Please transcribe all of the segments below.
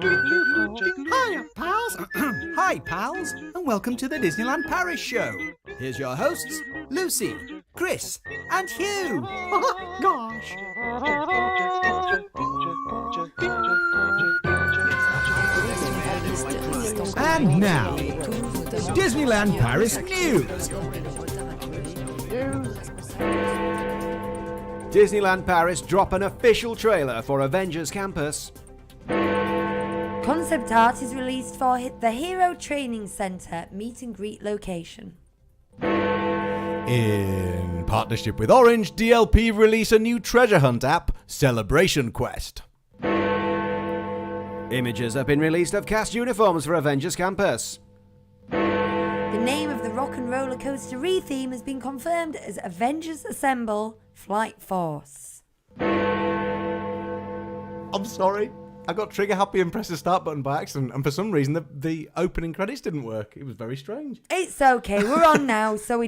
Hiya, pals. Hi, pals, and welcome to the Disneyland Paris Show. Here's your hosts, Lucy, Chris, and Hugh. Gosh. And now, Disneyland Paris news. Disneyland Paris drop an official trailer for Avengers Campus. Concept art is released for the Hero Training Centre meet and greet location. In partnership with Orange, DLP release a new treasure hunt app, Celebration Quest. Images have been released of cast uniforms for Avengers Campus. The name of the rock and roller coaster re-theme has been confirmed as Avengers Assemble Flight Force. I'm sorry. I got trigger happy and pressed the start button by accident, and for some reason the opening credits didn't work. It was very strange. It's okay. We're on now, so we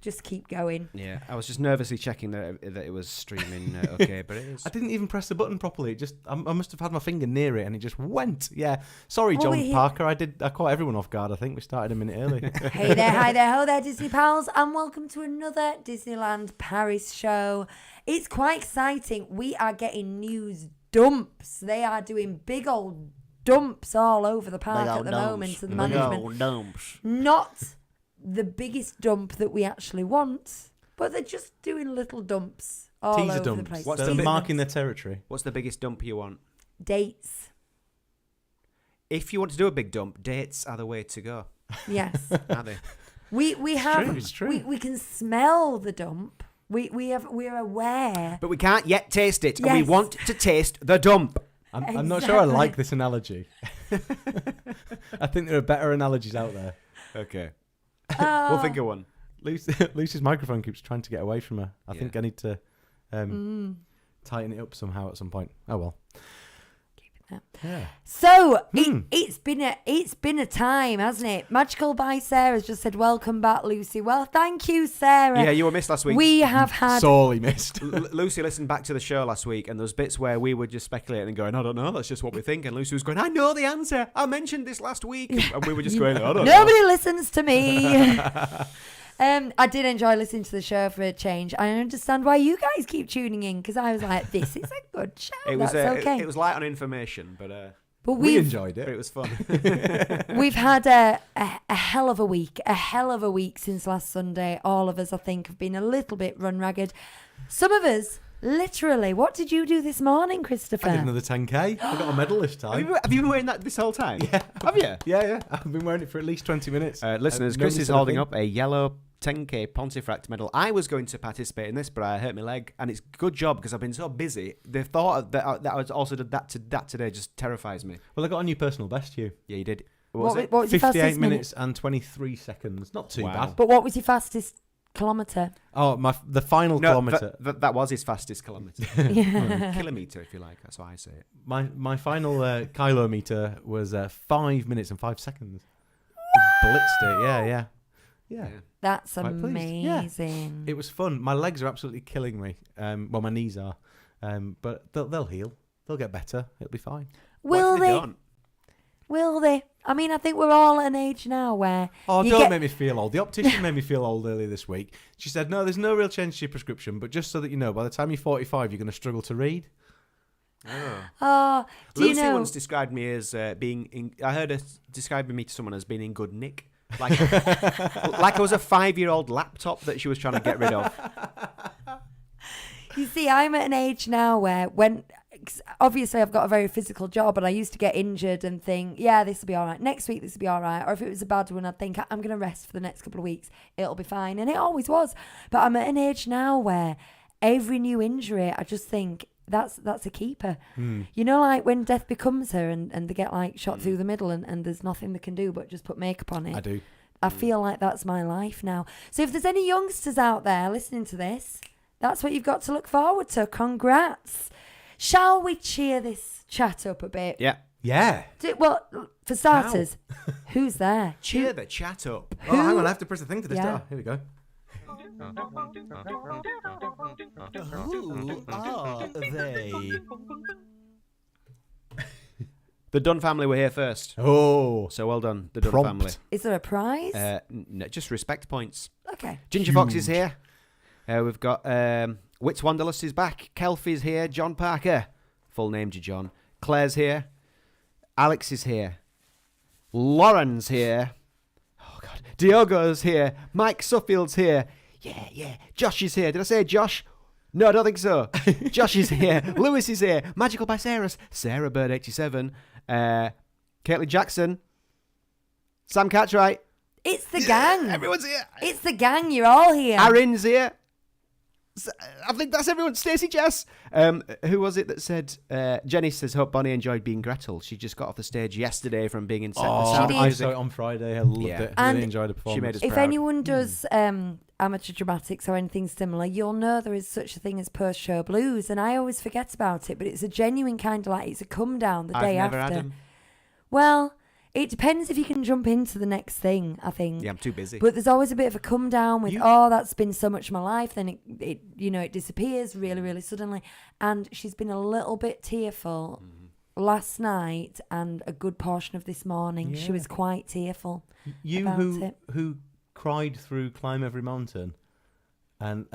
just keep going. Yeah, I was just nervously checking that it was streaming okay, but it is. I didn't even press the button properly. I must have had my finger near it, and it just went. Yeah, sorry, John Parker. I caught everyone off guard. I think we started a minute early. Hey there, hi there, ho there, Disney pals, and welcome to another Disneyland Paris show. It's quite exciting. We are getting news dumps. They are doing big old dumps all over the park at the moment. So the management, not the biggest dump that we actually want, but they're just doing little dumps all Teaser over dumps. the place. They're marking their territory. What's the biggest dump you want? Dates. If you want to do a big dump, dates are the way to go. Yes. Are they? We have. It's true. We can smell the dump. We're aware. But we can't yet taste it, Yes. and we want to taste the dump. I'm not sure I like this analogy. I think there are better analogies out there. Okay. We'll think of one. Lucy's microphone keeps trying to get away from her. I think I need to tighten it up somehow at some point. Oh well. Yeah. So it's been a time, hasn't it? Magical by Sarah's just said, "Welcome back, Lucy." Well, thank you, Sarah. Yeah, you were missed last week. We have had sorely missed. Lucy listened back to the show last week, and there was bits where we were just speculating and going, "I don't know, that's just what we think." And Lucy was going, "I know the answer. I mentioned this last week," and we were just going, "I don't know." Nobody listens to me. I did enjoy listening to the show for a change. I understand why you guys keep tuning in, because I was like, "This is a good show." It was That's okay. It was light on information, but we enjoyed but it. it was fun. We've had a hell of a week since last Sunday. All of us, I think, have been a little bit run ragged. Some of us, literally. What did you do this morning, Christopher? I did another 10k. I got a medal this time. Have you been wearing that this whole time? Yeah. Have you? Yeah. I've been wearing it for at least 20 minutes. Listeners, Chris is holding up a yellow 10k Pontefract medal. I was going to participate in this, but I hurt my leg, and it's a good job because I've been so busy. The thought that I also did that today just terrifies me. Well, I got a new personal best, Hugh. Yeah, you did. What was it? What was your 58 fastest minutes and 23 seconds. Not too bad. But what was your fastest kilometre? Oh, the final kilometre. That was his fastest kilometre. Yeah. Kilometre, if you like. That's why I say it. My final kilometre was 5 minutes and 5 seconds. Blitzed it. Yeah. That's Quite pleased. amazing. Yeah. It was fun. My legs are absolutely killing me. Well, my knees are. But they'll heal. They'll get better. It'll be fine. Will What if they? don't? Will they? I mean, I think we're all at an age now where Oh, don't make me feel old. The optician made me feel old earlier this week. She said, no, there's no real change to your prescription, but just so that you know, by the time you're 45, you're going to struggle to read. Oh, do Lucy you know? once described me as being I heard her describing me to someone as being in good nick. Like I was a 5-year-old laptop that she was trying to get rid of. You see, I'm at an age now where obviously I've got a very physical job, and I used to get injured and think, yeah, this will be all right. Next week, this will be all right. Or if it was a bad one, I'd think, I'm going to rest for the next couple of weeks. It'll be fine. And it always was. But I'm at an age now where every new injury, I just think, that's a keeper. You know, like when death becomes her and they get like shot through the middle and there's nothing they can do but just put makeup on it. I do. I feel like that's my life now. So if there's any youngsters out there listening to this, that's what you've got to look forward to. Congrats. Shall we cheer this chat up a bit? Yeah. Yeah. Well, for starters, who's there? Cheer the chat up. Oh, hang on. I have to press the thing to this. Yeah. Here we go. Who are they? The Dunn family were here first. Oh, So well done, the Dunn Prompt. family. Is there a prize? No, just respect points. Okay. Ginger Fox is here. We've got Wits Wanderlust is back. Kelfie's here. John Parker. Full name to John. Claire's here. Alex is here. Lauren's here. Oh, God. Diogo's here. Mike Suffield's here. Yeah. Josh is here. Did I say Josh? No, I don't think so. Josh is here. Lewis is here. Magical by Sarah Bird 87. Caitlin Jackson. Sam Cartwright. It's the gang. Everyone's here. It's the gang. You're all here. Aaron's here. I think that's everyone. Stacey Jess. Who was it that said? Jenny says, "Hope Bonnie enjoyed being Gretel. She just got off the stage yesterday from being in She did. I saw it on Friday. I loved it. And Really enjoyed the performance. she made us If proud. anyone does amateur dramatics or anything similar, you'll know there is such a thing as post-show blues, and I always forget about it. But it's a genuine kind of like it's a come down the day I've never after. had 'em. Well, it depends if you can jump into the next thing. I think. Yeah, I'm too busy. But there's always a bit of a come down with, that's been so much of my life. Then it disappears really, really suddenly. And she's been a little bit tearful last night and a good portion of this morning. She was quite tearful. You about who cried through Climb Every Mountain, and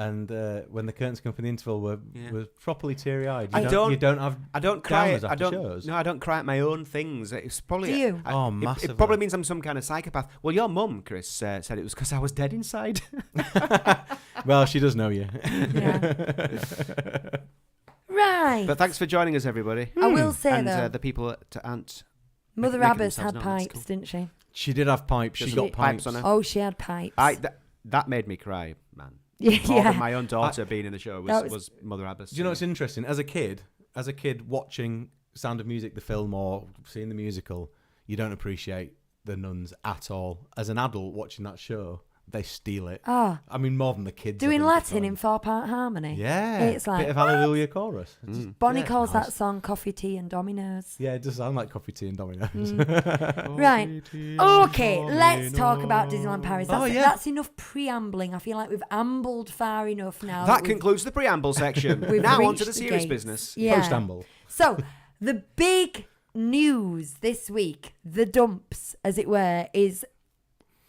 when the curtains come for the interval were properly teary eyed. I don't cry. downers after shows. No, I don't cry at my own things. It's probably. Do you? Massively. It probably means I'm some kind of psychopath. Well, your mum, Chris, said it was because I was dead inside. Well, she does know you. Yeah. Right. But thanks for joining us, everybody. I will say And though, the people at Ant. Mother making Abbas themselves had known, that's pipes, cool. didn't she? She did have pipes. She Just got pipes pipes. on her. Oh, she had pipes. That made me cry, man. Yeah. More than my own daughter being in the show That was Mother Abbas. Do you know what's interesting? As a kid watching Sound of Music, the film, or seeing the musical, you don't appreciate the nuns at all. As an adult watching that show, they steal it. Ah, I mean, more than the kids. I doing think, Latin at in 4-part harmany. Yeah. It's like, bit of Hallelujah chorus. Bonnie Yeah, calls nice. that song Coffee, Tea and Dominoes. Yeah, it does sound like Coffee, Tea and Dominoes. Right. Okay, let's talk about Disneyland Paris. That's, yeah. that's enough preambling. I feel like we've ambled far enough now. That we've- concludes the preamble section. We've Now on reached to the serious gates. business. Yeah. Post-amble. So, the big news this week, the dumps, as it were, is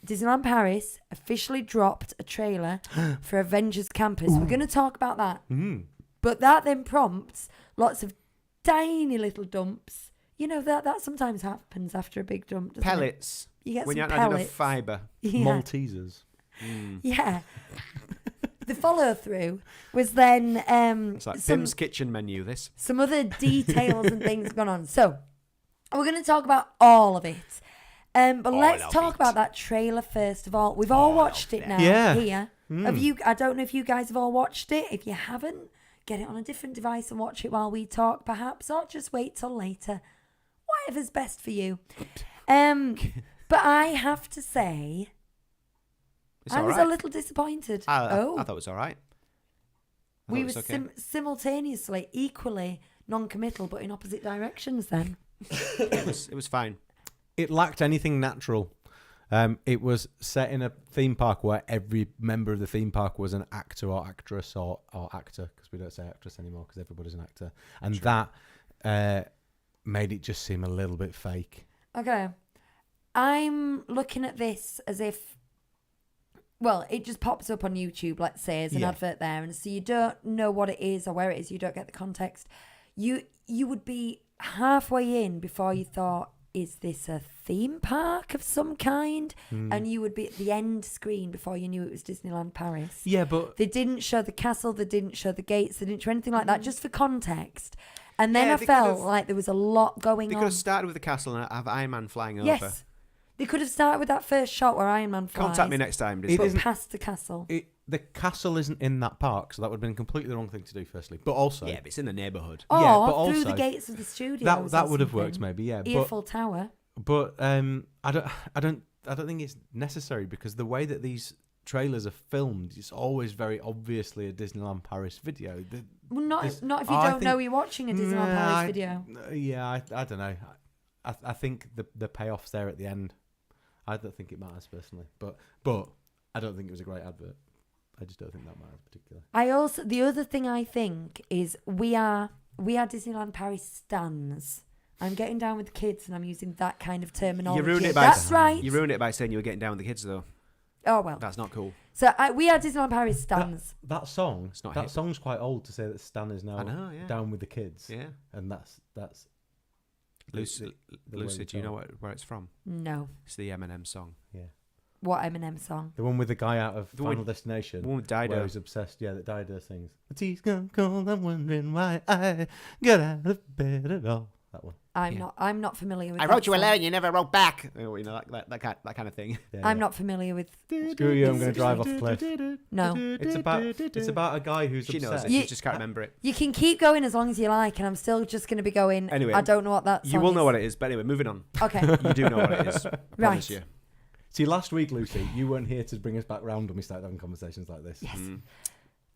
Disneyland Paris officially dropped a trailer for Avengers Campus. We're going to talk about that. But that then prompts lots of tiny little dumps. You know, that sometimes happens after a big dump, doesn't Pellets. it? You get When you some haven't had enough pellets. fibre. Yeah. Maltesers. Yeah. The follow-through was then It's like some, Pim's kitchen menu, this. some other details and things going on. So, we're going to talk about all of it. But let's talk about that trailer first of all. We've all watched it now here. Have you? I don't know if you guys have all watched it. If you haven't, get it on a different device and watch it while we talk, perhaps, or just wait till later. Whatever's best for you. But I have to say, It's I all was right. a little disappointed. I thought it was all right. We were it was okay. simultaneously, equally non-committal, but in opposite directions then. It was fine. It lacked anything natural. It was set in a theme park where every member of the theme park was an actor or actress or actor, because we don't say actress anymore because everybody's an actor. And that made it just seem a little bit fake. Okay. I'm looking at this as if, well, it just pops up on YouTube, let's say, as an advert there. And so you don't know what it is or where it is. You don't get the context. You would be halfway in before you thought, is this a theme park of some kind? And you would be at the end screen before you knew it was Disneyland Paris. Yeah, but They didn't show the castle, they didn't show the gates, they didn't show anything like that, just for context. And then Yeah, I they felt could've- like there was a lot going They on. could have started with the castle and have Iron Man flying over. Yes. They could have started with that first shot where Iron Man flies. Contact me next time, Disney. It But isn't- past the castle. the castle isn't in that park, so that would have been completely the wrong thing to do, firstly. But also, Yeah, but it's in the neighbourhood. Or yeah, but through the also- gates of the studio. that would have worked maybe, yeah. Earful Tower. But I don't think it's necessary, because the way that these trailers are filmed, it's always very obviously a Disneyland Paris video. Well, not if you I don't know think- you're watching a Disneyland Paris video. Yeah, I don't know. I think the payoff's there at the end. I don't think it matters personally, but I don't think it was a great advert. I just don't think that matters particularly. The other thing I think is we are Disneyland Paris stans. I'm getting down with the kids, and I'm using that kind of terminology. You ruined it by That's right. You ruined it by saying you were getting down with the kids, though. Oh well. That's not cool. So we had Disneyland Paris stands. That song. It's not that hip. song's quite old to say that Stan is now I know, yeah. down with the kids. Yeah. And that's Lucy, the way Lucy, we do you know talk. where it's from? No. It's the Eminem song. Yeah. What Eminem song? The one with the guy out of The one- Final Destination. The one with Where Dido. he's obsessed. Yeah, that Dido sings. The tea's gone cold. I'm wondering why I got out of bed at all. That one. I'm not familiar with. I that wrote you a song. letter and you never wrote back. You know, that kind of thing. Yeah, I'm yeah. not familiar with. Screw you! I'm going to drive off the cliff. No. It's about a guy who's She knows obsessed. it. She just can't remember it. You can keep going as long as you like, and I'm still just going to be going. Anyway, I don't know what that song You will is. know what it is. But anyway, moving on. Okay. You do know what it is. Promise you. See, last week, Lucy, you weren't here to bring us back round when we started having conversations like this. Yes. Mm.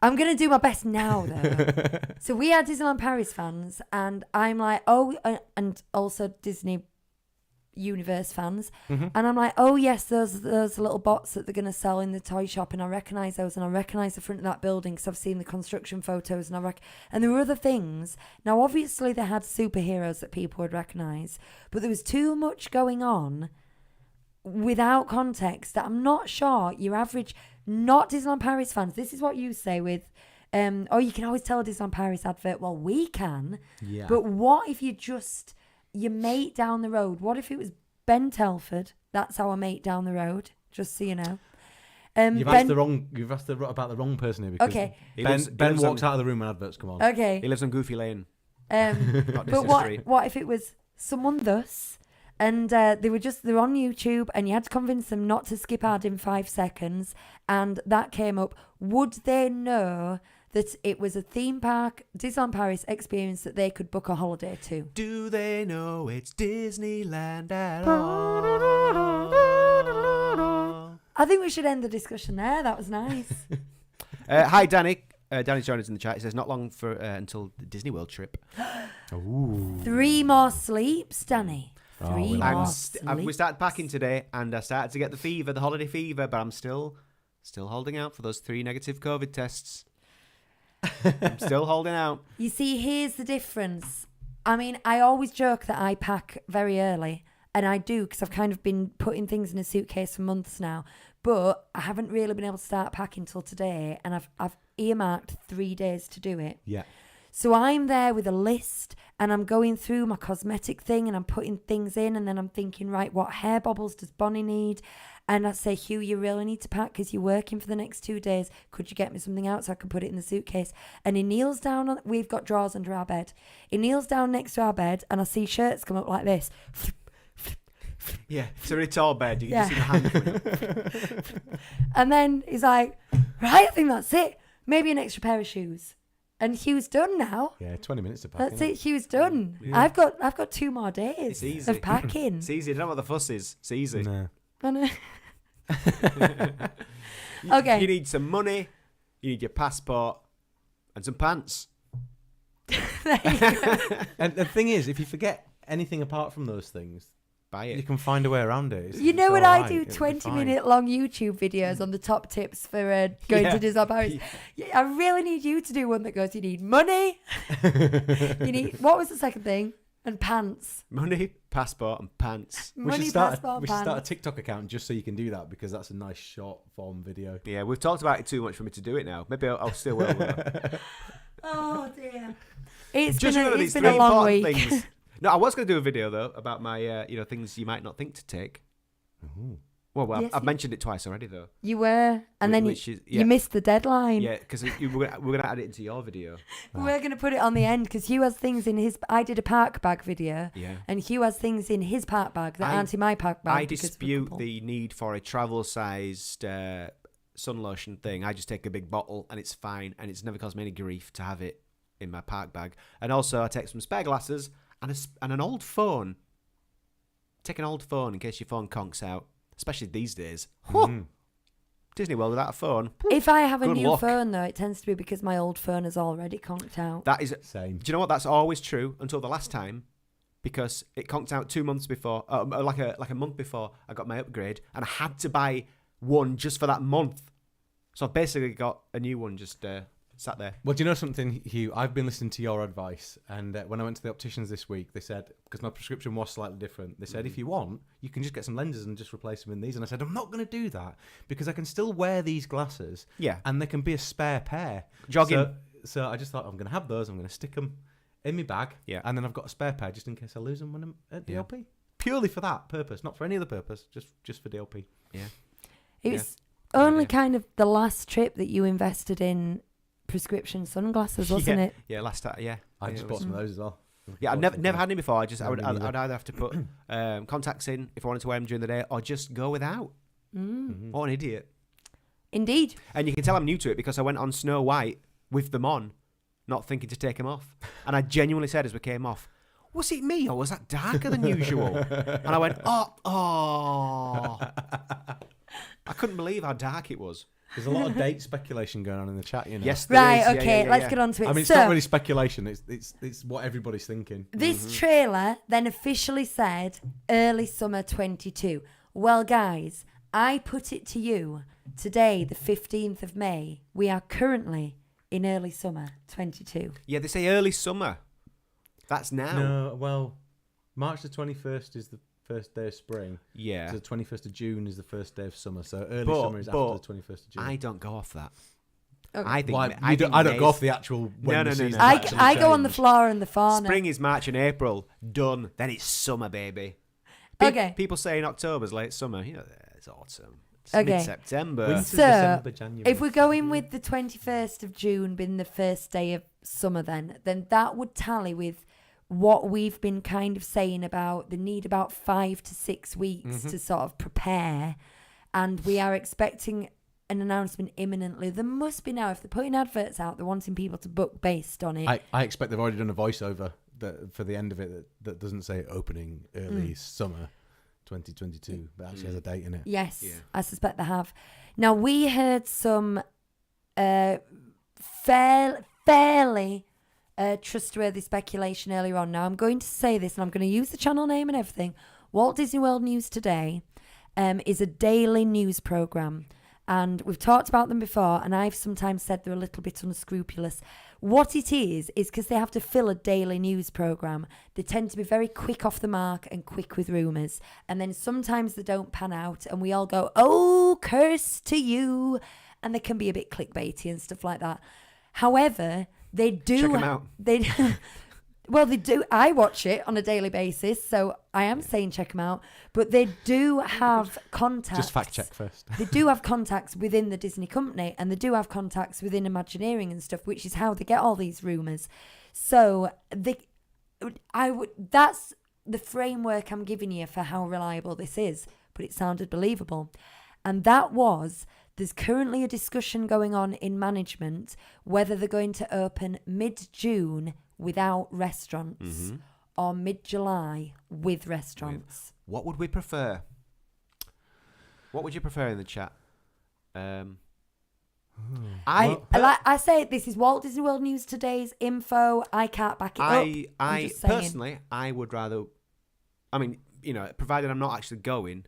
I'm going to do my best now, though. So we are Disneyland Paris fans, and I'm like, and also Disney Universe fans. Mm-hmm. And I'm like, oh, yes, those little bots that they're going to sell in the toy shop, and I recognise those, and I recognise the front of that building because I've seen the construction photos, and there were other things. Now, obviously, they had superheroes that people would recognise, but there was too much going on without context that I'm not sure your average not Disneyland Paris fans. This is what you say with, you can always tell a Disneyland Paris advert. Well, we can. Yeah. But what if your mate down the road? What if it was Ben Telford? That's our mate down the road. Just so you know. You've asked about the wrong person here because Okay. Ben walks out of the room when adverts come on. Okay. He lives on Goofy Lane. But Disney Street. what if it was someone thus? And they're on YouTube, and you had to convince them not to skip ad in 5 seconds, and that came up. Would they know that it was a theme park, Disneyland Paris experience that they could book a holiday to? Do they know it's Disneyland at all? I think we should end the discussion there. That was nice. Hi, Danny. Danny's joined us in the chat. He says, not long for until the Disney World trip. Ooh. 3 more sleeps, Danny. Oh, 3 we like more that. We sleeps. started packing today, and I started to get the fever, the holiday fever, but I'm still holding out for those 3 negative COVID tests. I'm still holding out. You see, here's the difference. I mean, I always joke that I pack very early, and I do because I've kind of been putting things in a suitcase for months now. But I haven't really been able to start packing till today, and I've earmarked 3 days to do it. Yeah. So I'm there with a list, and I'm going through my cosmetic thing, and I'm putting things in, and then I'm thinking, right, what hair bobbles does Bonnie need? And I say, Hugh, you really need to pack because you're working for the next 2 days. Could you get me something out so I can put it in the suitcase? And he kneels down. We've got drawers under our bed. He kneels down next to our bed, and I see shirts come up like this. Yeah, it's a really tall bed. You can Yeah. just see the hand coming up. And then he's like, right, I think that's it. Maybe an extra pair of shoes. And Hugh's done now. Yeah, 20 minutes to pack. That's innit? it. Hugh's done. Yeah. I've got 2 more days It's easy. of packing. It's easy. I don't know what the fuss is. It's easy. No. I know. You- Okay. You need some money. You need your passport and some pants. There you go. And the thing is, if you forget anything apart from those things, Buy you it. can find a way around it. You know It's when all I right, do it'll be 20-minute long YouTube videos on the top tips for going Yeah. to Disneyland Paris? I really need you to do one that goes, you need money. You need, what was the second thing? And pants. Money, passport, and pants. We Money, should start. passport, We should start a pants. TikTok account just so you can do that because that's a nice short form video. Yeah, we've talked about it too much for me to do it now. Maybe I'll still will. Oh, dear. It's Just been, remember a, these it's been a three long important week. things. No, I was going to do a video though about my, things you might not think to take. Ooh. Well, Yes, I've you- mentioned it twice already though. You were. And then Which is, you missed the deadline. Yeah, because we're gonna add it into your video. We're going to put it on the end because Hugh has things in his... I did a park bag video. Yeah. And Hugh has things in his park bag that I- aren't in my park bag. I because we're a dispute couple. the need for a travel-sized sun lotion thing. I just take a big bottle and it's fine, and it's never caused me any grief to have it in my park bag. And also, I take some spare glasses and an old phone. Take an old phone in case your phone conks out, especially these days. Mm. Disney World without a phone. If I have a Good new luck. phone, though, it tends to be because my old phone is already conked out. That is. Same. Do you know what? That's always true until the last time, because it conked out 2 months before, like a month before I got my upgrade, and I had to buy one just for that month. So I've basically got a new one just. sat there. Well, do you know something, Hugh? I've been listening to your advice, and when I went to the opticians this week, they said, because my prescription was slightly different, they said, if you want, you can just get some lenses and just replace them in these. And I said, I'm not going to do that because I can still wear these glasses, Yeah. and they can be a spare pair. Jogging. So I just thought, I'm going to have those, I'm going to stick them in my bag, Yeah. and then I've got a spare pair just in case I lose them when I'm at Yeah. DLP. Purely for that purpose, not for any other purpose, just for DLP. Yeah. It was only kind of the last trip that you invested in prescription sunglasses, wasn't it? Yeah, last time. Yeah. I just bought some of those as well. Yeah, I've never had any before. I would Me neither. I'd either have to put contacts in if I wanted to wear them during the day, or just go without. What an idiot! Indeed. And you can tell I'm new to it because I went on Snow White with them on, not thinking to take them off. And I genuinely said as we came off, was it me or was that darker than usual? And I went, oh. I couldn't believe how dark it was. There's a lot of date speculation going on in the chat, you know. Yes, there Right, is. okay, Yeah. let's get on to it. I mean, it's so, not really speculation. It's what everybody's thinking. this trailer then officially said early summer 22. Well, guys, I put it to you today, the 15th of May. We are currently in early summer 22. Yeah, they say early summer. That's now. No, well, March the 21st is the first day of spring. Yeah. So the 21st of June is the first day of summer. So early But- summer is but after the 21st of June. I don't go off that. Okay. I think. Why, I think I don't go May's- off the actual. When No, the no, no, season's no. actually I go on the changed. floor in the fauna. Spring is March and April. Done. Then it's summer, baby. Okay. People say in October's late summer. You know, it's autumn. It's Okay. mid-September. Winter, So, December, January. If we're going with the 21st of June being the first day of summer, then that would tally with what we've been kind of saying about the need about 5 to 6 weeks to sort of prepare. And we are expecting an announcement imminently. There must be now. If they're putting adverts out, they're wanting people to book based on it. I expect they've already done a voiceover for the end of it that doesn't say opening early summer 2022, but actually has a date in it. Yes, Yeah. I suspect they have. Now, we heard some fairly trustworthy speculation earlier on. Now, I'm going to say this, and I'm going to use the channel name and everything. Walt Disney World News Today is a daily news programme. And we've talked about them before, and I've sometimes said they're a little bit unscrupulous. What it is because they have to fill a daily news programme. They tend to be very quick off the mark and quick with rumours. And then sometimes they don't pan out, and we all go, oh, curse to you. And they can be a bit clickbaity and stuff like that. However, they do... Check 'em out. They Well, they do. I watch it on a daily basis, so I am saying check them out. But they do have contacts. Just fact check first. They do have contacts within the Disney company, and they do have contacts within Imagineering and stuff, which is how they get all these rumours. So that's the framework I'm giving you for how reliable this is, but it sounded believable. And that was, there's currently a discussion going on in management whether they're going to open mid-June without restaurants or mid-July with restaurants. What would we prefer? What would you prefer in the chat? I say this is Walt Disney World News Today's info. I can't back it up. I'm just saying. Personally, I would rather. I mean, provided I'm not actually going,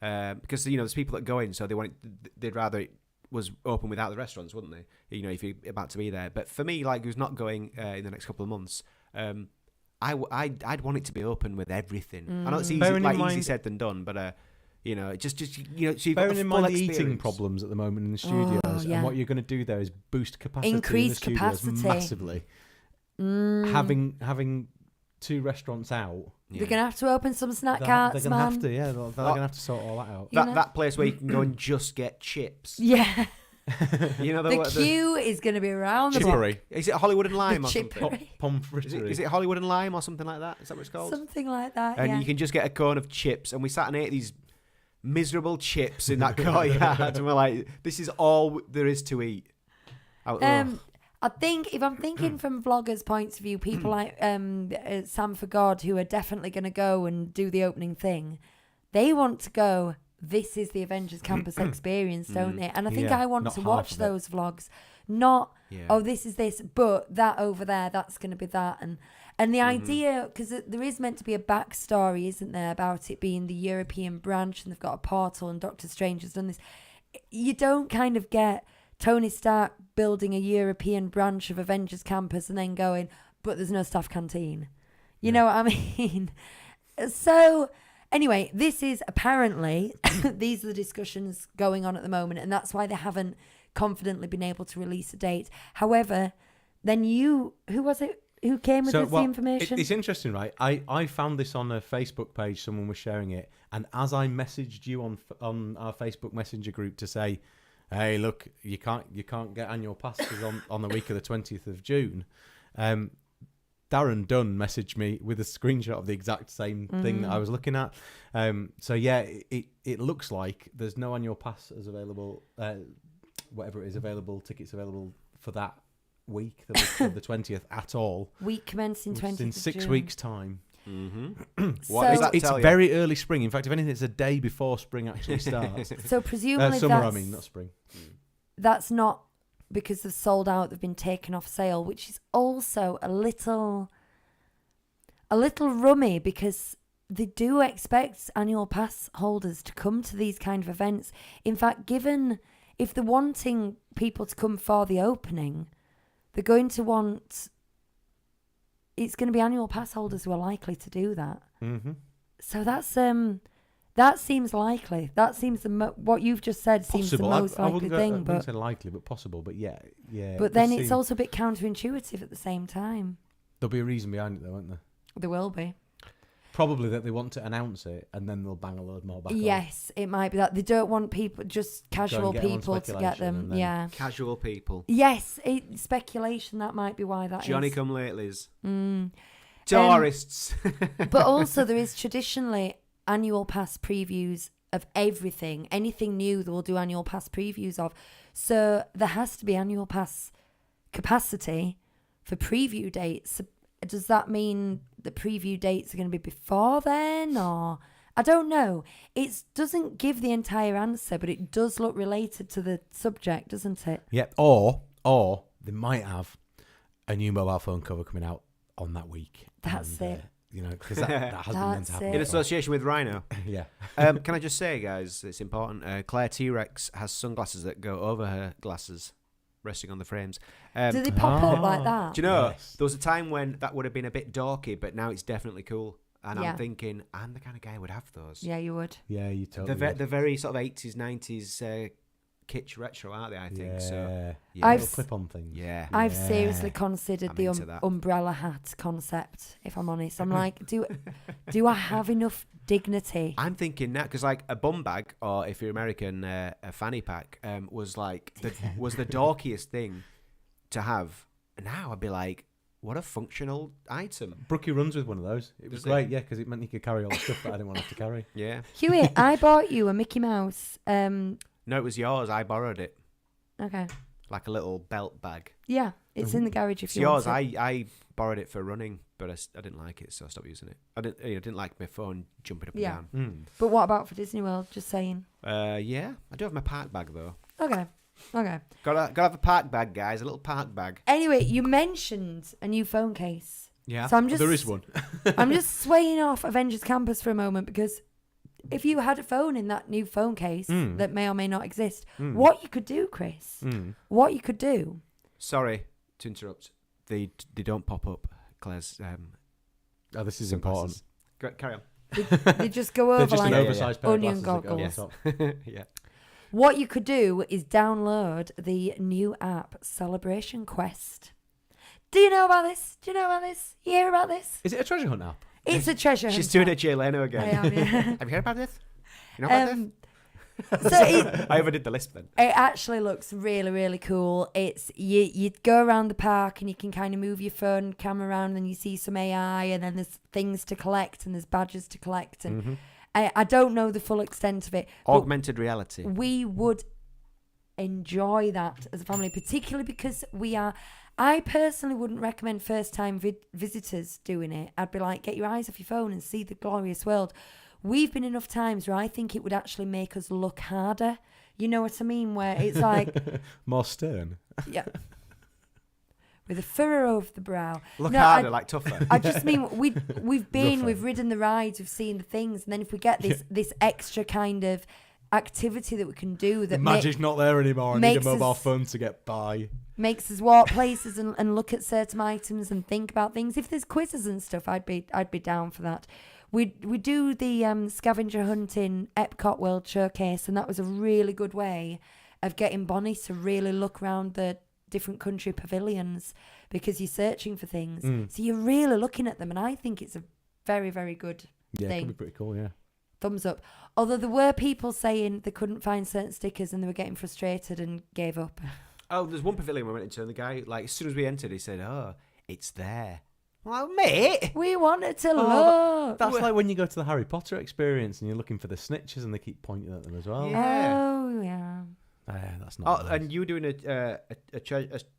because there's people that go in, so they'd rather it was open without the restaurants, wouldn't they? If you're about to be there. But for me, like who's not going in the next couple of months, I'd want it to be open with everything. I know it's easy said than done, but just so you've got bearing the in full mind the experience. eating problems at the moment in the studios, yeah. and what you're going to do there is boost capacity Increase in the studios capacity. massively. Having two restaurants out, They're going to have to open some snack they're carts, going to man. have to, they're going to have to sort all that out. That place where you can go and just get chips. Yeah. The queue is going to be around the block. Chippery. Is it Hollywood and Lime The or something? chippery. Pomfrittery. Is it Hollywood and Lime or something like that? Is that what it's called? Something like that, And yeah. you can just get a cone of chips. And we sat and ate these miserable chips in that courtyard. And we're like, this is all there is to eat. I think if I'm thinking from vloggers' points of view, people like Sam for God, who are definitely going to go and do the opening thing, they want to go. This is the Avengers Campus experience, don't they? And I think I want not to half watch of it. those vlogs, not Yeah. oh this is this, but that over there, that's going to be that, and the idea, because there is meant to be a backstory, isn't there, about it being the European branch, and they've got a portal, and Doctor Strange has done this. You don't kind of get Tony Stark building a European branch of Avengers Campus and then going, but there's no staff canteen. You know what I mean? So anyway, this is apparently, these are the discussions going on at the moment, and that's why they haven't confidently been able to release a date. However, then who was it who came with the information? It's interesting, right? I found this on a Facebook page. Someone was sharing it, and as I messaged you on our Facebook Messenger group to say, hey, look, you can't get annual passes on the week of the 20th of June. Darren Dunn messaged me with a screenshot of the exact same thing that I was looking at. So yeah, it looks like there's no annual passes available, whatever it is available, tickets available for that week, the week of the 20th at all. Week commencing 20th in of 6 June. weeks' time. Mm-hmm. What does that It's tell you? very early spring. In fact, if anything, it's a day before spring actually starts. So presumably Summer, I mean, not spring. that's not because they've sold out, they've been taken off sale, which is also a little rummy because they do expect annual pass holders to come to these kind of events. In fact, given if they're wanting people to come for the opening, they're going to want, it's going to be annual pass holders who are likely to do that. Mm-hmm. So that seems likely. That seems what you've just said seems Possible. the most likely thing. I But wouldn't say likely, but possible. But yeah. but then it's also a bit counterintuitive at the same time. There'll be a reason behind it, though, won't there? There will be. Probably that they want to announce it, and then they'll bang a load more back on. Yes, it might be that they don't want people, just casual get 'em on people, to get speculation them. and then- Yeah. Casual people. Yes, speculation. That might be why that Johnny is. come latelys. Mm. Tourists. But also there is traditionally annual pass previews of everything. Anything new, they will do annual pass previews of. So there has to be annual pass capacity for preview dates. So does that mean the preview dates are going to be before then, or I don't know. It doesn't give the entire answer, but it does look related to the subject, doesn't it? Yep. Or they might have a new mobile phone cover coming out on that week. That's it. Because that has been meant to happen. That's In it. association with Rhino. Yeah. Can I just say, guys, it's important. Claire T-Rex has sunglasses that go over her glasses, resting on the frames. Do they pop up like Ah. that? Do you know, Yes. there was a time when that would have been a bit dorky, but now it's definitely cool. And Yeah. I'm thinking, I'm the kind of guy who would have those. Yeah, you would. Yeah, you totally. They're very sort of 80s, 90s kitsch retro, aren't they, I think? So, yeah. I've Little clip-on things. Yeah. I've Yeah. seriously considered I'm the into that. umbrella hat concept, if I'm honest. I'm like, do I have enough dignity? I'm thinking now, because like a bum bag, or if you're American, a fanny pack, was like was the dorkiest thing to have. And now I'd be like, what a functional item. Brookie runs with one of those. It was Does he? great, yeah, because it meant he could carry all the stuff that I didn't want to have to carry. Yeah. Huey, I bought you a Mickey Mouse. No, it was yours. I borrowed it. Okay. Like a little belt bag. Yeah, it's in the garage if It's you yours. want it. I borrowed it for running, but I didn't like it, so I stopped using it. I didn't like my phone jumping up Yeah. and down. But what about for Disney World? Just saying. Yeah, I do have my park bag though. Okay. Gotta have a park bag, guys. A little park bag. Anyway, you mentioned a new phone case. Yeah. So I'm just There is one. I'm just swaying off Avengers Campus for a moment because if you had a phone in that new phone case that may or may not exist, what you could do, Chris, what you could do. Sorry to interrupt. They don't pop up, Claire's. Oh, this is sunglasses. important. Carry on. They just go They're over just like an oversized pair of onion glasses that go on goggles. top. Yeah. What you could do is download the new app Celebration Quest. Do you know about this? You hear about this? Is it a treasure hunt app? It's a treasure hunt. She's doing app. a Jay Leno again. I am, yeah. Have you heard about this? You know about this? So it, I overdid the list then. it actually looks really, really cool. It's you go around the park and you can kind of move your phone camera around and you see some AI and then there's things to collect and there's badges to collect and I don't know the full extent of it. but Augmented reality. we would enjoy that as a family, particularly because I personally wouldn't recommend first-time visitors doing it. I'd be like, get your eyes off your phone and see the glorious world. We've been enough times where I think it would actually make us look harder. You know what I mean? Where it's like, More stern. yeah, with a furrow over the brow. Look No, harder, like tougher. I just mean we've Rougher. ridden the rides, we've seen the things, and then if we get this extra kind of activity that we can do The that magic's not there anymore. I need a makes mobile us- phone to get by. makes us walk places and look at certain items and think about things. If there's quizzes and stuff, I'd be down for that. We do the scavenger hunting Epcot World Showcase, and that was a really good way of getting Bonnie to really look around the different country pavilions, because you're searching for things. So you're really looking at them, and I think it's a very, very good Yeah, it thing. could be pretty cool, yeah. Thumbs up. Although there were people saying they couldn't find certain stickers and they were getting frustrated and gave up. Oh, there's one pavilion we went into, and the guy, like, as soon as we entered, he said, "Oh, it's there." Well, mate. We wanted to Oh, look. That's like when you go to the Harry Potter experience and you're looking for the snitches and they keep pointing at them as well. Yeah. Oh, yeah. That's not Oh, nice. and you were doing a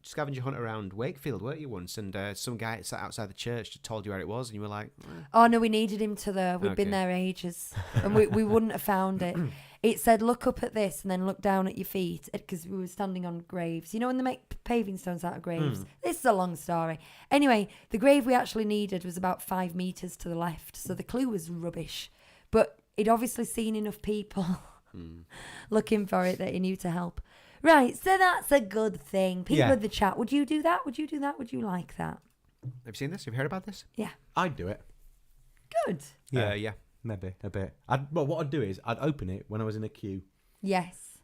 scavenger hunt around Wakefield, weren't you, once? And some guy sat outside the church just told you where it was, and you were like, Oh, no, we needed him to the... We'd been Okay. there ages. And we wouldn't have found it. It said, look up at this and then look down at your feet, because we were standing on graves. You know when they make paving stones out of graves? This is a long story. Anyway, the grave we actually needed was about 5 metres to the left, so the clue was rubbish. But he'd obviously seen enough people looking for it that he knew to help. Right, so that's a good thing. People Yeah. in the chat, would you do that? Would you do that? Would you like that? Have you seen this? Have you heard about this? Yeah. I'd do it. Good. Yeah. Maybe a bit. Well, what I'd do is I'd open it when I was in a queue. Yes.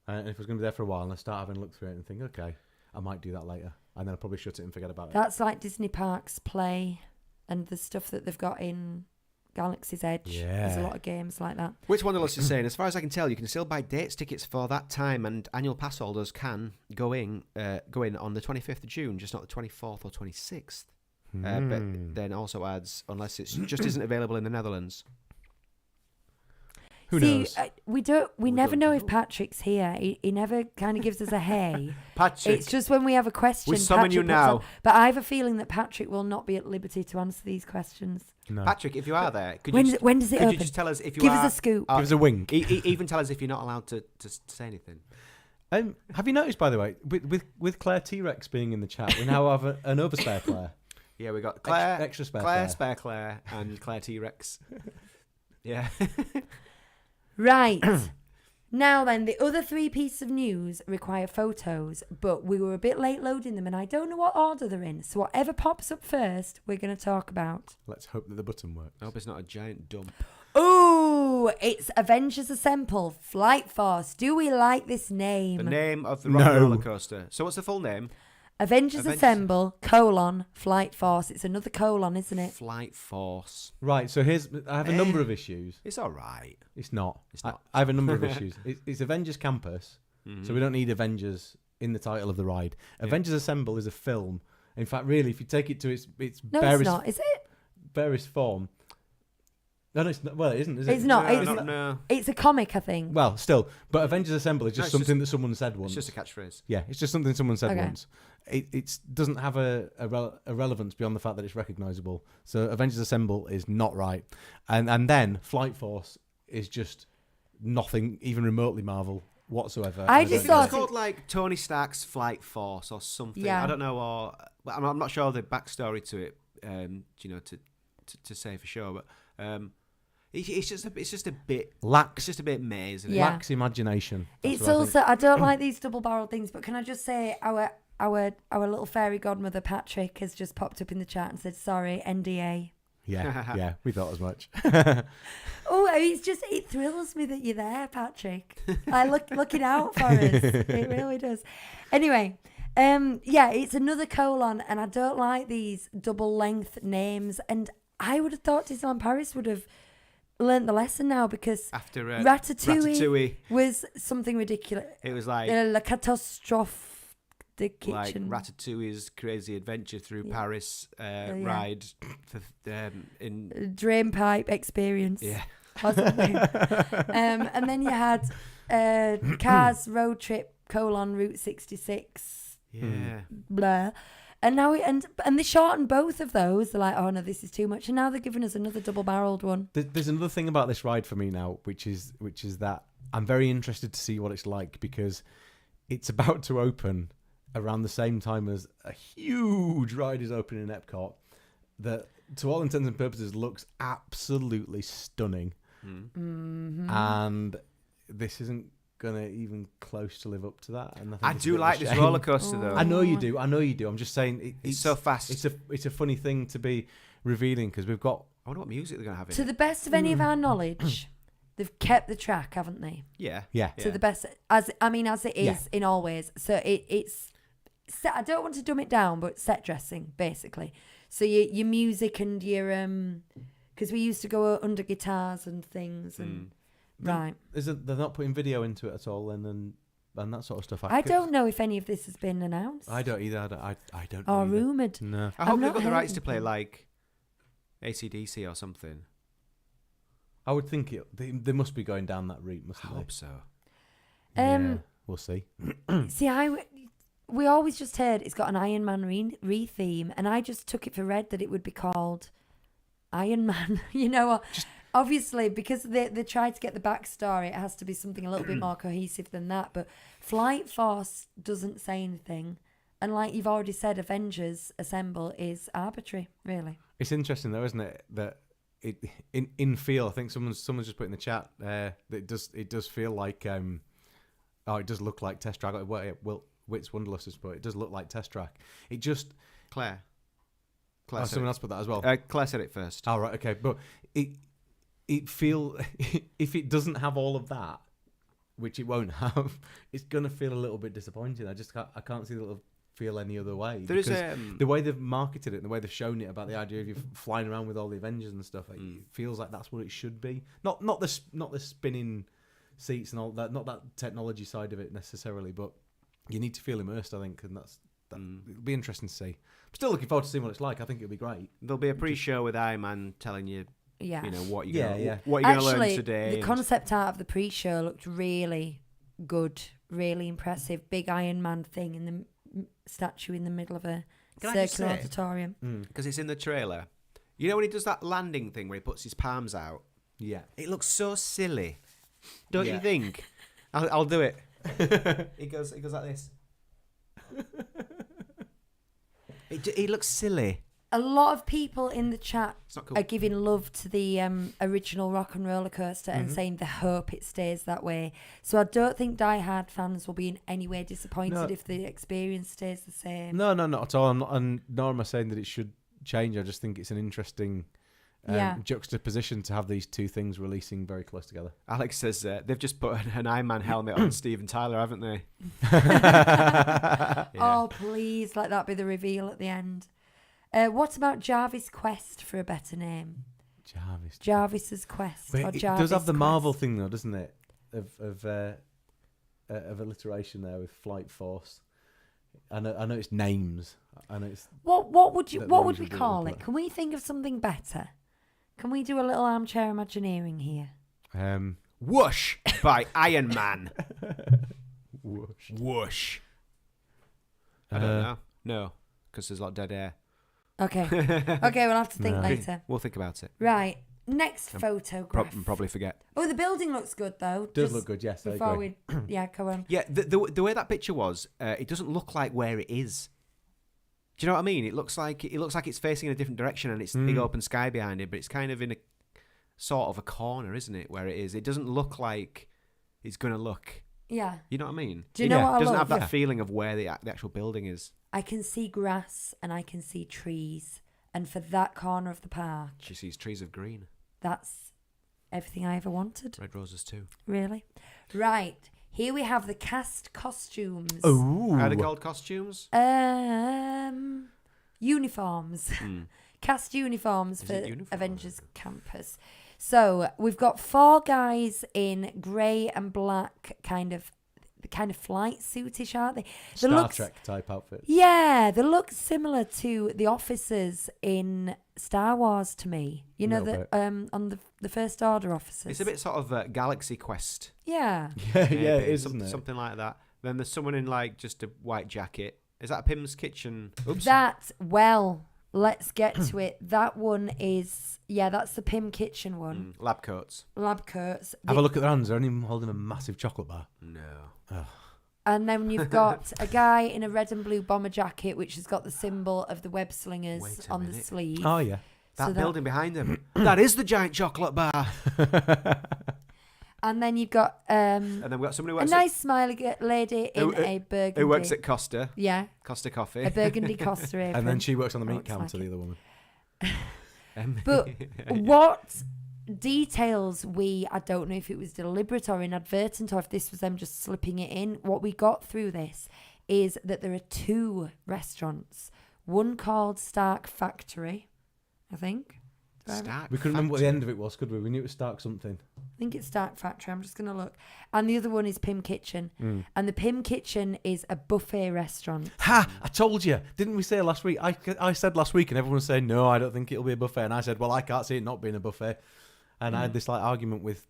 And if I was going to be there for a while and I start having a look through it and think, okay, I might do that later. And then I'll probably shut it and forget about it. That's like Disney Parks Play and the stuff that they've got in Galaxy's Edge. There's a Yeah. lot of games like that. Which Wanderlust is saying, as far as I can tell, you can still buy dates tickets for that time, and annual pass holders can go in on the 25th of June, just not the 24th or 26th. But then also adds, unless it just isn't available in the Netherlands. Who knows? We never don't know know. if Patrick's here. He never kind of gives us a hey. Patrick, It's just when we have a question. we summon you Patrick pops now. up. But I have a feeling that Patrick will not be at liberty to answer these questions. No. Patrick, if you are there, could When you does it could you open? just tell us if you Give are? us a scoop. Give us a wink. Even tell us if you're not allowed to say anything. Have you noticed, by the way, with Claire T-Rex being in the chat, we now have an overspare Claire. Yeah, we got Claire, Extra spare Claire, Claire. spare Claire, and Claire T-Rex. Yeah. Right. Now then, the other 3 pieces of news require photos, but we were a bit late loading them, and I don't know what order they're in. So whatever pops up first, we're going to talk about. Let's hope that the button works. I hope it's not a giant dump. Ooh, it's Avengers Assemble, Flight Force. Do we like this name? The name of the rock No. roller coaster. So what's the full name? Avengers Avengers- Assemble, Flight Force. It's another colon, isn't it? Flight Force. Right, so I have a number of issues. It's all right. It's not. It's not. I have a number of issues. It's Avengers Campus, so we don't need Avengers in the title of the ride. Avengers Assemble is a film. In fact, really, if you take it to its No, barest, it's not, is it? barest form. No, it's not. Well, it isn't, is it? It's not. No, no. It's a comic, I think. Well, still. But Avengers Assemble is just No, it's something that someone said once. It's just a catchphrase. Yeah, it's just something someone said Okay. once. It doesn't have a relevance beyond the fact that it's recognisable. So Avengers Assemble is not right. And then Flight Force is just nothing even remotely Marvel whatsoever. I And just It's don't thought- get it. called like Tony Stark's Flight Force or something. Yeah. I don't know, or I'm not sure the backstory to it. To say for sure, but it's just a bit lacks It's just a bit maze. Isn't Yeah. lacks imagination. That's It's what I think. also, I don't like these double-barreled things, but can I just say our little fairy godmother Patrick has just popped up in the chat and said, sorry, NDA. Yeah, we thought as much. Oh, it thrills me that you're there, Patrick. I looking out for us. It really does. Anyway, it's another colon, and I don't like these double-length names, and I would have thought Disneyland Paris would have learnt the lesson now, because After Ratatouille was something ridiculous. it was like La Catastrophe, the like kitchen. Ratatouille's crazy adventure through Yeah. Paris yeah. ride for, in Drain pipe experience. yeah. Or something. And then you had Cars Road Trip, Route 66, Yeah. blah. And now and they shortened both of those. They're like, oh no, this is too much. And now they're giving us another double-barreled one. There's another thing about this ride for me now, which is that I'm very interested to see what it's like, because it's about to open around the same time as a huge ride is opening in Epcot that, to all intents and purposes, looks absolutely stunning. Mm-hmm. And this isn't gonna even close to live up to that. And I it's a do bit of a like this shame. roller coaster though. I know you do. I'm just saying It's so fast. It's a funny thing to be revealing because we've got. I wonder what music they're gonna have in To it. the best of any of our knowledge, they've kept the track, haven't they? Yeah. Yeah. To the best, as it is Yeah. in all ways. So it's set, I don't want to dumb it down, but set dressing basically. So your music and your because we used to go under guitars and things and right. They're not putting video into it at all, and that sort of stuff. I don't know if any of this has been announced. I don't either. I don't. Or know either. rumoured. No. I hope I've they've not got the heard rights to play anything. like AC/DC or something. I would think they must be going down that route, I mustn't they? hope so. Yeah, we'll see. See, we always just heard it's got an Iron Man re-theme, and I just took it for read that it would be called Iron Man. You know what? Obviously, because they tried to get the backstory, it has to be something a little bit more cohesive than that. But Flight Force doesn't say anything. And like you've already said, Avengers Assemble is arbitrary, really. It's interesting though, isn't it? That it in feel. I think someone's just put in the chat that it does feel like it does look like Test Track. Wits Wonderlust has put it does look like Test Track. It just Claire someone said else put that as well. Claire said it first. Oh right, okay, but it feel if it doesn't have all of that, which it won't have, it's gonna feel a little bit disappointing. I can't see that it'll feel any other way. There is the way they've marketed it and the way they've shown it about the idea of you flying around with all the Avengers and stuff. It feels like that's what it should be. Not the spinning seats and all that. Not that technology side of it necessarily, but you need to feel immersed. I think, and it'll be interesting to see. I'm still looking forward to seeing what it's like. I think it'll be great. There'll be a pre-show with Iron Man telling you, Yeah. you know, what you're gonna learn Actually, today. the and- concept art of the pre-show looked really good, really impressive. Big Iron Man thing in the statue in the middle of a Can I just circular say- auditorium. because it's in the trailer. You know when he does that landing thing where he puts his palms out? Yeah. It looks so silly, don't Yeah. you think? I'll do it. It goes like this. It looks silly. A lot of people in the chat It's not cool. are giving love to the original Rock and Roller Coaster Mm-hmm. and saying they hope it stays that way. So I don't think Die Hard fans will be in any way disappointed No. if the experience stays the same. No, not at all. And nor am I saying that it should change. I just think it's an interesting juxtaposition to have these two things releasing very close together. Alex says they've just put an Iron Man helmet on Steven Tyler, haven't they? Oh, please let that be the reveal at the end. What about Jarvis Quest for a better name? Jarvis's Quest. But or it Jarvis does have the Quest. Marvel thing though, doesn't it? Of alliteration there with Flight Force. I know it's names. I know it's What would that we names call will it? play. Can we think of something better? Can we do a little armchair imagineering here? Whoosh by Iron Man. Whoosh. Whoosh. I don't know. No, because there's a lot of dead air. Okay. Okay, we'll have to think No. later. We'll think about it. Right. Next photograph. Probably forget. Oh, the building looks good though. Does Just look good, yes. I Before agree. yeah, go on. Yeah, the way that picture was, it doesn't look like where it is. Do you know what I mean? It looks like it's facing in a different direction and it's big open sky behind it, but it's kind of in a sort of a corner, isn't it? Where it is, it doesn't look like it's gonna look. Yeah. You know what I mean? Do you know what I It doesn't love? have that feeling of where the actual building is. I can see grass and I can see trees, and for that corner of the park, She sees trees of green, that's everything I ever wanted. red roses too. Really? Right. Here we have the cast costumes. Ooh. Are they called costumes? Uniforms. Cast uniforms Is for it uniform? Avengers Campus. So we've got 4 guys in grey and black, kind of flight suitish, aren't they? Star Trek type outfit. Yeah, they look similar to the officers in Star Wars to me. You know, Little on the First Order officers. It's a bit sort of Galaxy Quest. Yeah. Yeah, maybe. yeah, it is, isn't it? Something like that. Then there's someone in like just a white jacket. Is that Pim's Kitchen? Oops. Let's get to it. That one is, that's the Pim Kitchen one. Lab coats. Lab coats. Have a look at their hands. They're only holding a massive chocolate bar. No. And then you've got a guy in a red and blue bomber jacket, which has got the symbol of the web slingers Wait a on the minute. sleeve. Oh, yeah. That building behind him. That is the giant chocolate bar. And then you've got And then we've got somebody who a works, nice smiley lady in a burgundy. who works at Costa. Yeah, Costa Coffee. a burgundy Costa apron. And then she works on the meat Looks counter, like the other woman. But what details I don't know if it was deliberate or inadvertent or if this was them just slipping it in. What we got through this is that there are 2 restaurants. One called Stark Factory, I think. Stark We couldn't remember what the Factory. end of it was, could we? We knew it was Stark something. I think it's Stark Factory. I'm just going to look. And the other one is Pim Kitchen. And the Pim Kitchen is a buffet restaurant. Ha! I told you. Didn't we say last week? I said last week and everyone was saying, no, I don't think it'll be a buffet. And I said, well, I can't see it not being a buffet. And I had this argument with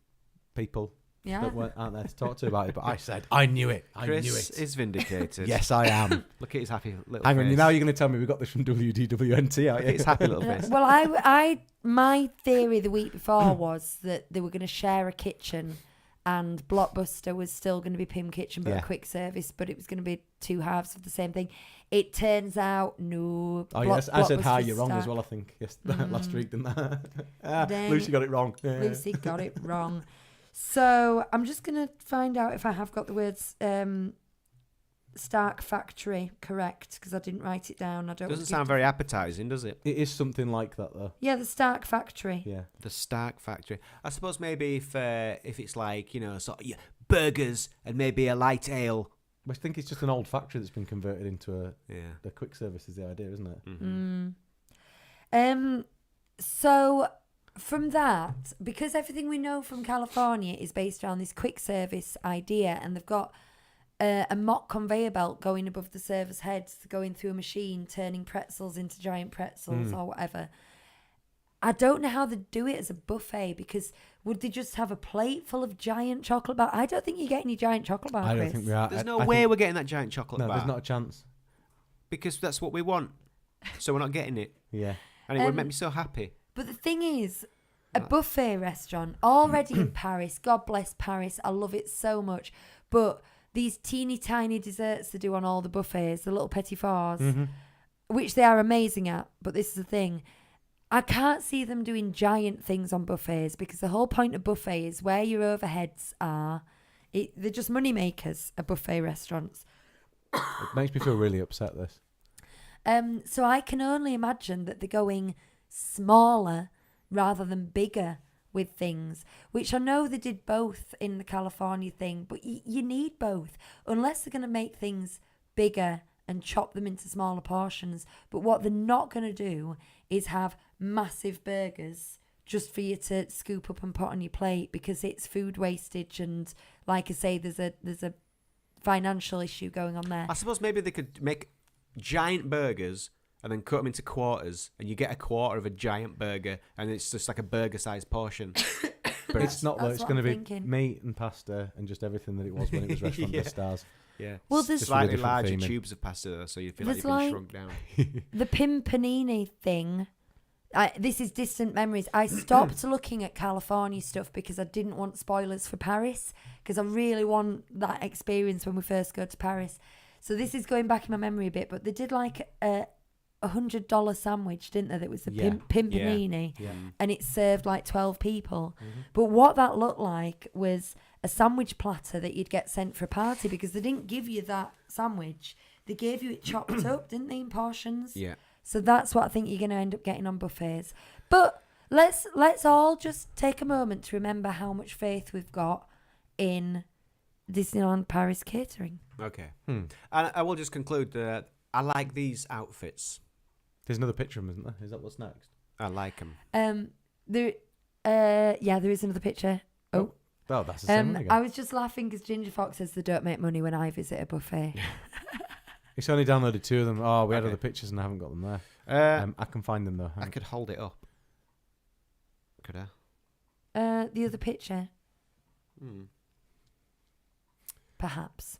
people Yeah. that aren't there to talk to about it. But I said, I knew it. I knew Chris it. is vindicated. Yes, I am. Look at his happy little Hang face. on, now you're going to tell me we got this from WDWNT, aren't Look at his you? happy little face. Well, my theory the week before was that they were going to share a kitchen and Blockbuster was still going to be Pim Kitchen but a quick service, but it was going to be 2 halves of the same thing. It turns out, no. Oh, yes. I said, hi, Blockbuster's you're wrong as Stark. well, I think. Yes, last week, didn't I? Dang Lucy it. got it wrong. Lucy got it wrong. So I'm just going to find out if I have got the words Stark Factory correct because I didn't write it down. I don't. Doesn't sound very appetizing, does it? It is something like that, though. Yeah, the Stark Factory. Yeah. The Stark Factory. I suppose maybe if it's like, sort of burgers and maybe a light ale. I think it's just an old factory that's been converted into Yeah. a quick service is the idea, isn't it? Mm-hmm. So from that, because everything we know from California is based around this quick service idea, and they've got a mock conveyor belt going above the servers' heads, going through a machine, turning pretzels into giant pretzels or whatever. I don't know how they do it as a buffet because would they just have a plate full of giant chocolate bars? I don't think you get any giant chocolate bars. I don't Chris. think we are. There's I no think- way we're getting that giant chocolate No, bar. there's not a chance. Because that's what we want. So we're not getting it. Yeah. And it would make me so happy. But the thing is, a buffet restaurant already in Paris. God bless Paris. I love it so much. But these teeny tiny desserts they do on all the buffets, the little petit fours, which they are amazing at. But this is the thing. I can't see them doing giant things on buffets because the whole point of buffet is where your overheads are. They're just money makers at buffet restaurants. It makes me feel really upset, this. So I can only imagine that they're going smaller rather than bigger with things, which I know they did both in the California thing, but you need both unless they're going to make things bigger and chop them into smaller portions. But what they're not going to do is have massive burgers just for you to scoop up and put on your plate because it's food wastage, and like I say, there's a financial issue going on there. I suppose maybe they could make giant burgers and then cut them into quarters, and you get a quarter of a giant burger, and it's just like a burger-sized portion. But it's not, though. That's It's what going to I'm be thinking. meat and pasta and just everything that it was when it was Restaurant Yeah. des Stars. Yeah. Well, S- there's- slightly Just with a different larger theming. tubes of pasta, though, so you feel like There's you've been like- shrunk down. The Pim Panini thing, this is distant memories. I stopped looking at California stuff because I didn't want spoilers for Paris, because I really want that experience when we first go to Paris. So this is going back in my memory a bit, but they did like a $100 sandwich, didn't they? That was the Yeah. Pim Yeah. Panini, Yeah. and it served like 12 people. Mm-hmm. But what that looked like was a sandwich platter that you'd get sent for a party, because they didn't give you that sandwich. They gave you it chopped up, didn't they, in portions? Yeah. So that's what I think you're going to end up getting on buffets. But let's all just take a moment to remember how much faith we've got in Disneyland Paris catering. Okay. And I will just conclude that I like these outfits. There's another picture of them, isn't there? Is that what's next? I like them. There is another picture. Oh, Oh, that's the same one again. I was just laughing because Ginger Fox says they don't make money when I visit a buffet. It's only downloaded 2 of them. Oh, we had Okay. other pictures and I haven't got them there. I can find them, though. I could hold it up. Could I? The other picture, Hmm. perhaps.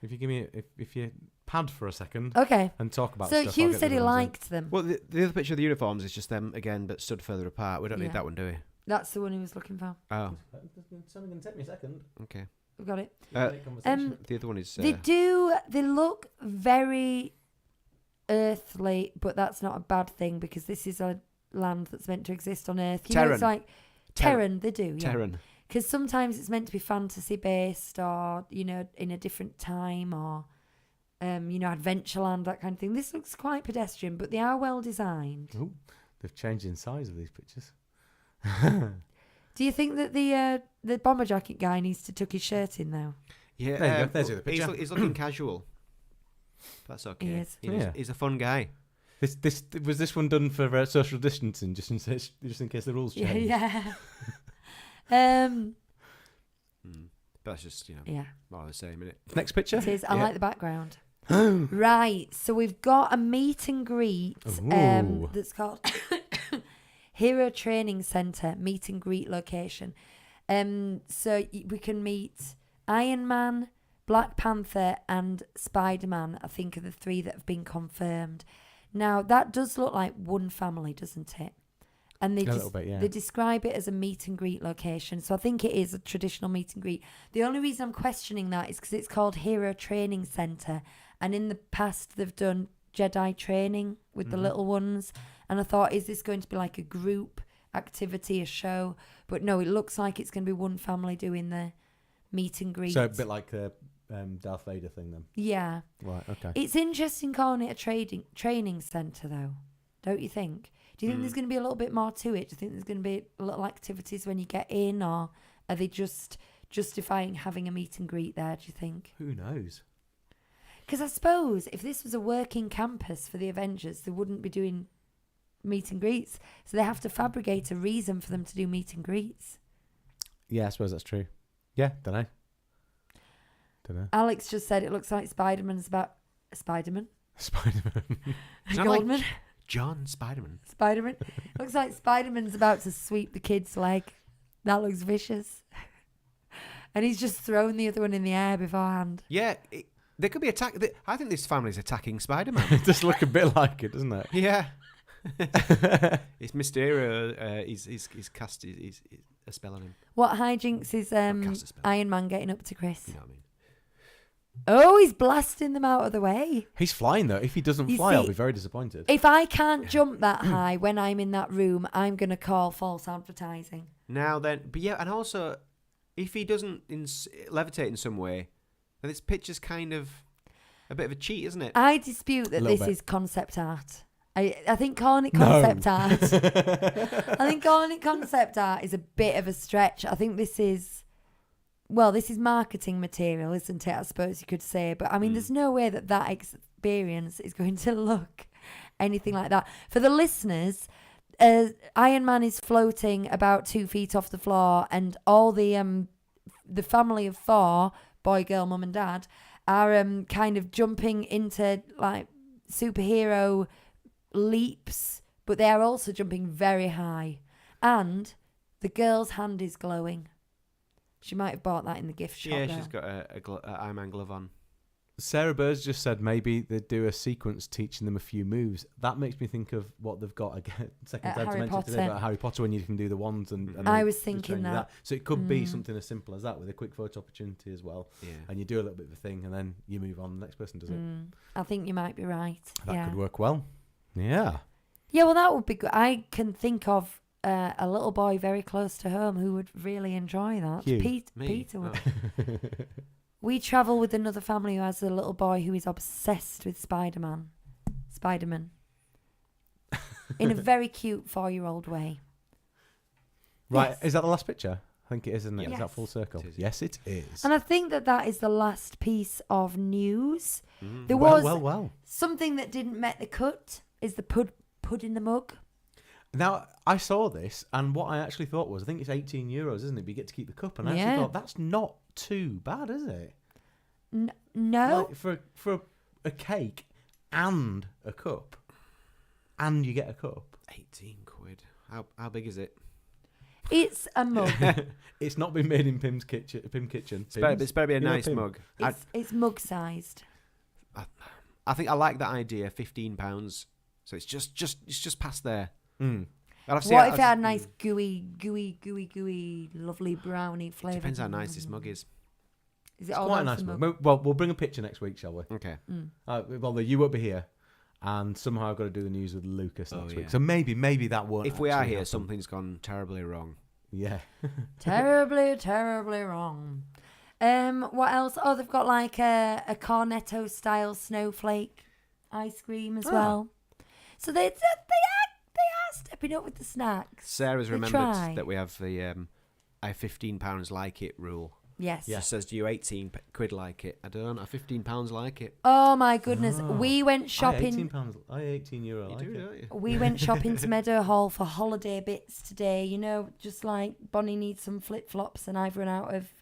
If you give me, if you pad for a second Okay. and talk about So stuff, I'll Hugh get said the he other ones in. liked them. Well, the other picture of the uniforms is just them again, but stood further apart. We don't Yeah. need that one, do we? That's the one he was looking for. Oh, It's only going to take me a second. okay. We got it. The other one is. They look very earthly, but that's not a bad thing because this is a land that's meant to exist on Earth. You know, it's Terran. like Terran, they do. Yeah. Terran. Because sometimes it's meant to be fantasy based, or in a different time, or Adventureland, that kind of thing. This looks quite pedestrian, but they are well designed. Ooh, they've changed in size of these pictures. Do you think that the bomber jacket guy needs to tuck his shirt in now? Yeah, there you go. There's the other picture. He's looking casual. That's okay. He is. He's a fun guy. This one done for social distancing, just in case the rules change. Yeah. But that's just more of the same, isn't it? Next picture. It is. I like the background. Right. So we've got a meet and greet that's called Hero Training Centre meet and greet location. So we can meet Iron Man, Black Panther, and Spider-Man. I think are the 3 that have been confirmed. Now that does look like one family, doesn't it? And they describe it as a meet and greet location. So I think it is a traditional meet and greet. The only reason I'm questioning that is because it's called Hero Training Centre. And in the past, they've done Jedi training with the little ones. And I thought, is this going to be like a group activity, a show? But no, it looks like it's going to be one family doing the meet and greet. So a bit like the Darth Vader thing then? Yeah. Right, okay. It's interesting calling it a training centre, though. Don't you think? Do you think there's going to be a little bit more to it? Do you think there's going to be little activities when you get in, or are they just justifying having a meet and greet there, do you think? Who knows? Because I suppose if this was a working campus for the Avengers, they wouldn't be doing meet and greets. So they have to fabricate a reason for them to do meet and greets. Yeah, I suppose that's true. Yeah, don't know. Alex just said it looks like Spider-Man's about... Spider-Man? Goldman? John Spider-Man. Spider-Man. Looks like Spider-Man's about to sweep the kid's leg. That looks vicious. And he's just thrown the other one in the air beforehand. Yeah, they could be attacked. I think this family's attacking Spider-Man. It does look a bit like it, doesn't it? Yeah. It's Mysterio. He's cast he's a spell on him. What hijinks is Iron Man getting up to, Chris? You know what I mean? Oh, he's blasting them out of the way. He's flying, though. If he doesn't fly, I'll be very disappointed. If I can't jump that high when I'm in that room, I'm going to call false advertising. Now then, but yeah, and also, if he doesn't levitate in some way, then this picture's kind of a bit of a cheat, isn't it? I dispute that this is concept art. I think calling it concept art. I think calling it concept art is a bit of a stretch. I think this is... Well, this is marketing material, isn't it? I suppose you could say. But, I mean, there's no way that experience is going to look anything like that. For the listeners, Iron Man is floating about 2 feet off the floor, and all the family of 4, boy, girl, mum and dad, are kind of jumping into, like, superhero leaps, but they are also jumping very high. And the girl's hand is glowing. She might have bought that in the gift shop. Yeah, she's got a Iron Man glove on. Sarah Burrs just said maybe they'd do a sequence teaching them a few moves. That makes me think of what they've got again. Second time to mention today about Harry Potter when you can do the wands and I was thinking that. So it could be something as simple as that with a quick photo opportunity as well. Yeah. And you do a little bit of a thing and then you move on. The next person does it. I think you might be right. That could work well. Yeah. Yeah, well, that would be good. I can think of a little boy very close to home who would really enjoy that. Peter would. We travel with another family who has a little boy who is obsessed with Spider-Man. In a very cute 4-year-old way. Right, Yes. Is that the last picture? I think it is, isn't it? Yes. Is that full circle? It is. Yes, it is. And I think that is the last piece of news. There Well, was well. something that didn't make the cut, is the pud in the mug. Now, I saw this, and what I actually thought was, I think it's €18, isn't it? But you get to keep the cup, and I actually thought, that's not too bad, is it? No. Like for a cake and a cup, and you get a cup. 18 quid. How big is it? It's a mug. It's not been made in Pim's kitchen. It's better be a nice mug. It's mug-sized. I think I like that idea. £15. So it's just past there. What if it had nice gooey, lovely brownie flavour? Depends how nice this mug is. Is it It's all quite a nice nice mug? mug. Well, we'll bring a picture next week, shall we? Okay. Well, you won't be here, and somehow I've got to do the news with Lucas next week. Yeah. So maybe that won't. If we are actually here, happen. something's gone terribly wrong. Yeah. Terribly, terribly wrong. What else? Oh, they've got like a cornetto style snowflake ice cream as well. So they are stepping up with the snacks. Sarah's They remembered try. that we have the I £15 like it rule. Yes. Yeah. She says, do you 18 quid like it? I don't. I £15 like it. Oh my goodness. Oh. We went shopping. I €18 like You do, it. don't you? We went shopping to Meadowhall for holiday bits today. You know, just like Bonnie needs some flip flops and I've run out of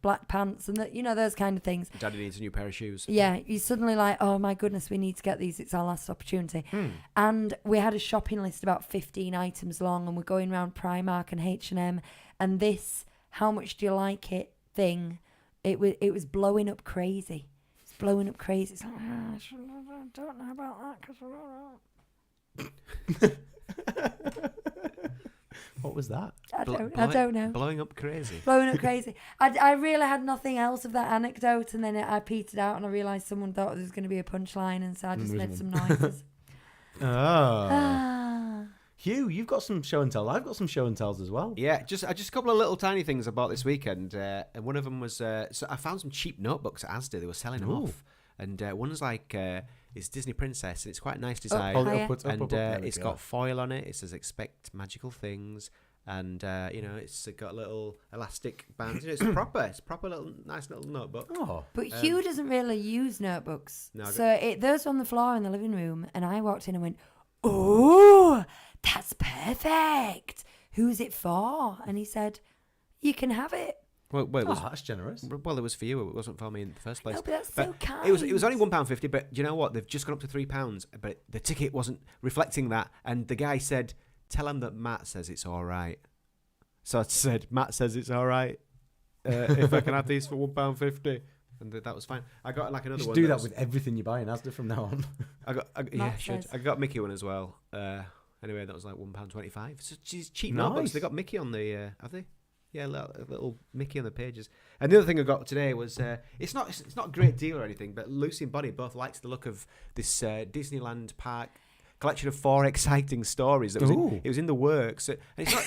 black pants and those kind of things. Daddy needs a new pair of shoes. Yeah, you're suddenly like, oh my goodness, we need to get these. It's our last opportunity. And we had a shopping list about 15 items long, and we're going around Primark and H&M, and this "how much do you like it" thing, it was blowing up crazy. It's blowing up crazy. It's like, I don't know about that because What was that? I don't know. Blowing up crazy. Blowing up crazy. I really had nothing else of that anecdote, and then I petered out and I realised someone thought there was going to be a punchline, and so I just made some noises. Hugh, you've got some show and tell. I've got some show and tells as well. Yeah, just a couple of little tiny things I bought this weekend. And one of them was, so I found some cheap notebooks at Asda. They were selling them off. And one's like, it's Disney Princess, and it's quite a nice design. Hold it Hiya. up, It's got foil on it. It says expect magical things. And, it's got little elastic bands. It's proper. It's proper little, nice little notebook. Oh. But Hugh doesn't really use notebooks. No, those were on the floor in the living room, and I walked in and went, "Oh, that's perfect. Who's it for?" And he said, "You can have it." Well, it was, that's generous. well, it was for you. It wasn't for me in the first place. No, but that's so kind. It was only £1.50, but do you know what? They've just gone up to £3, but the ticket wasn't reflecting that. And the guy said, "Tell him that Matt says it's all right." So I said, "Matt says it's all right. If I can have these for £1.50." And that was fine. I got like another Just one. do that with everything you buy in Asda from now on. I got Mickey one as well. Anyway, that was like £1.25. So she's cheap Nice. notebooks. They got Mickey on the have they? Yeah, a little Mickey on the pages. And the other thing I got today was it's not a great deal or anything, but Lucy and Bonnie both likes the look of this Disneyland Park collection of 4 exciting stories. It was in the works. And it's not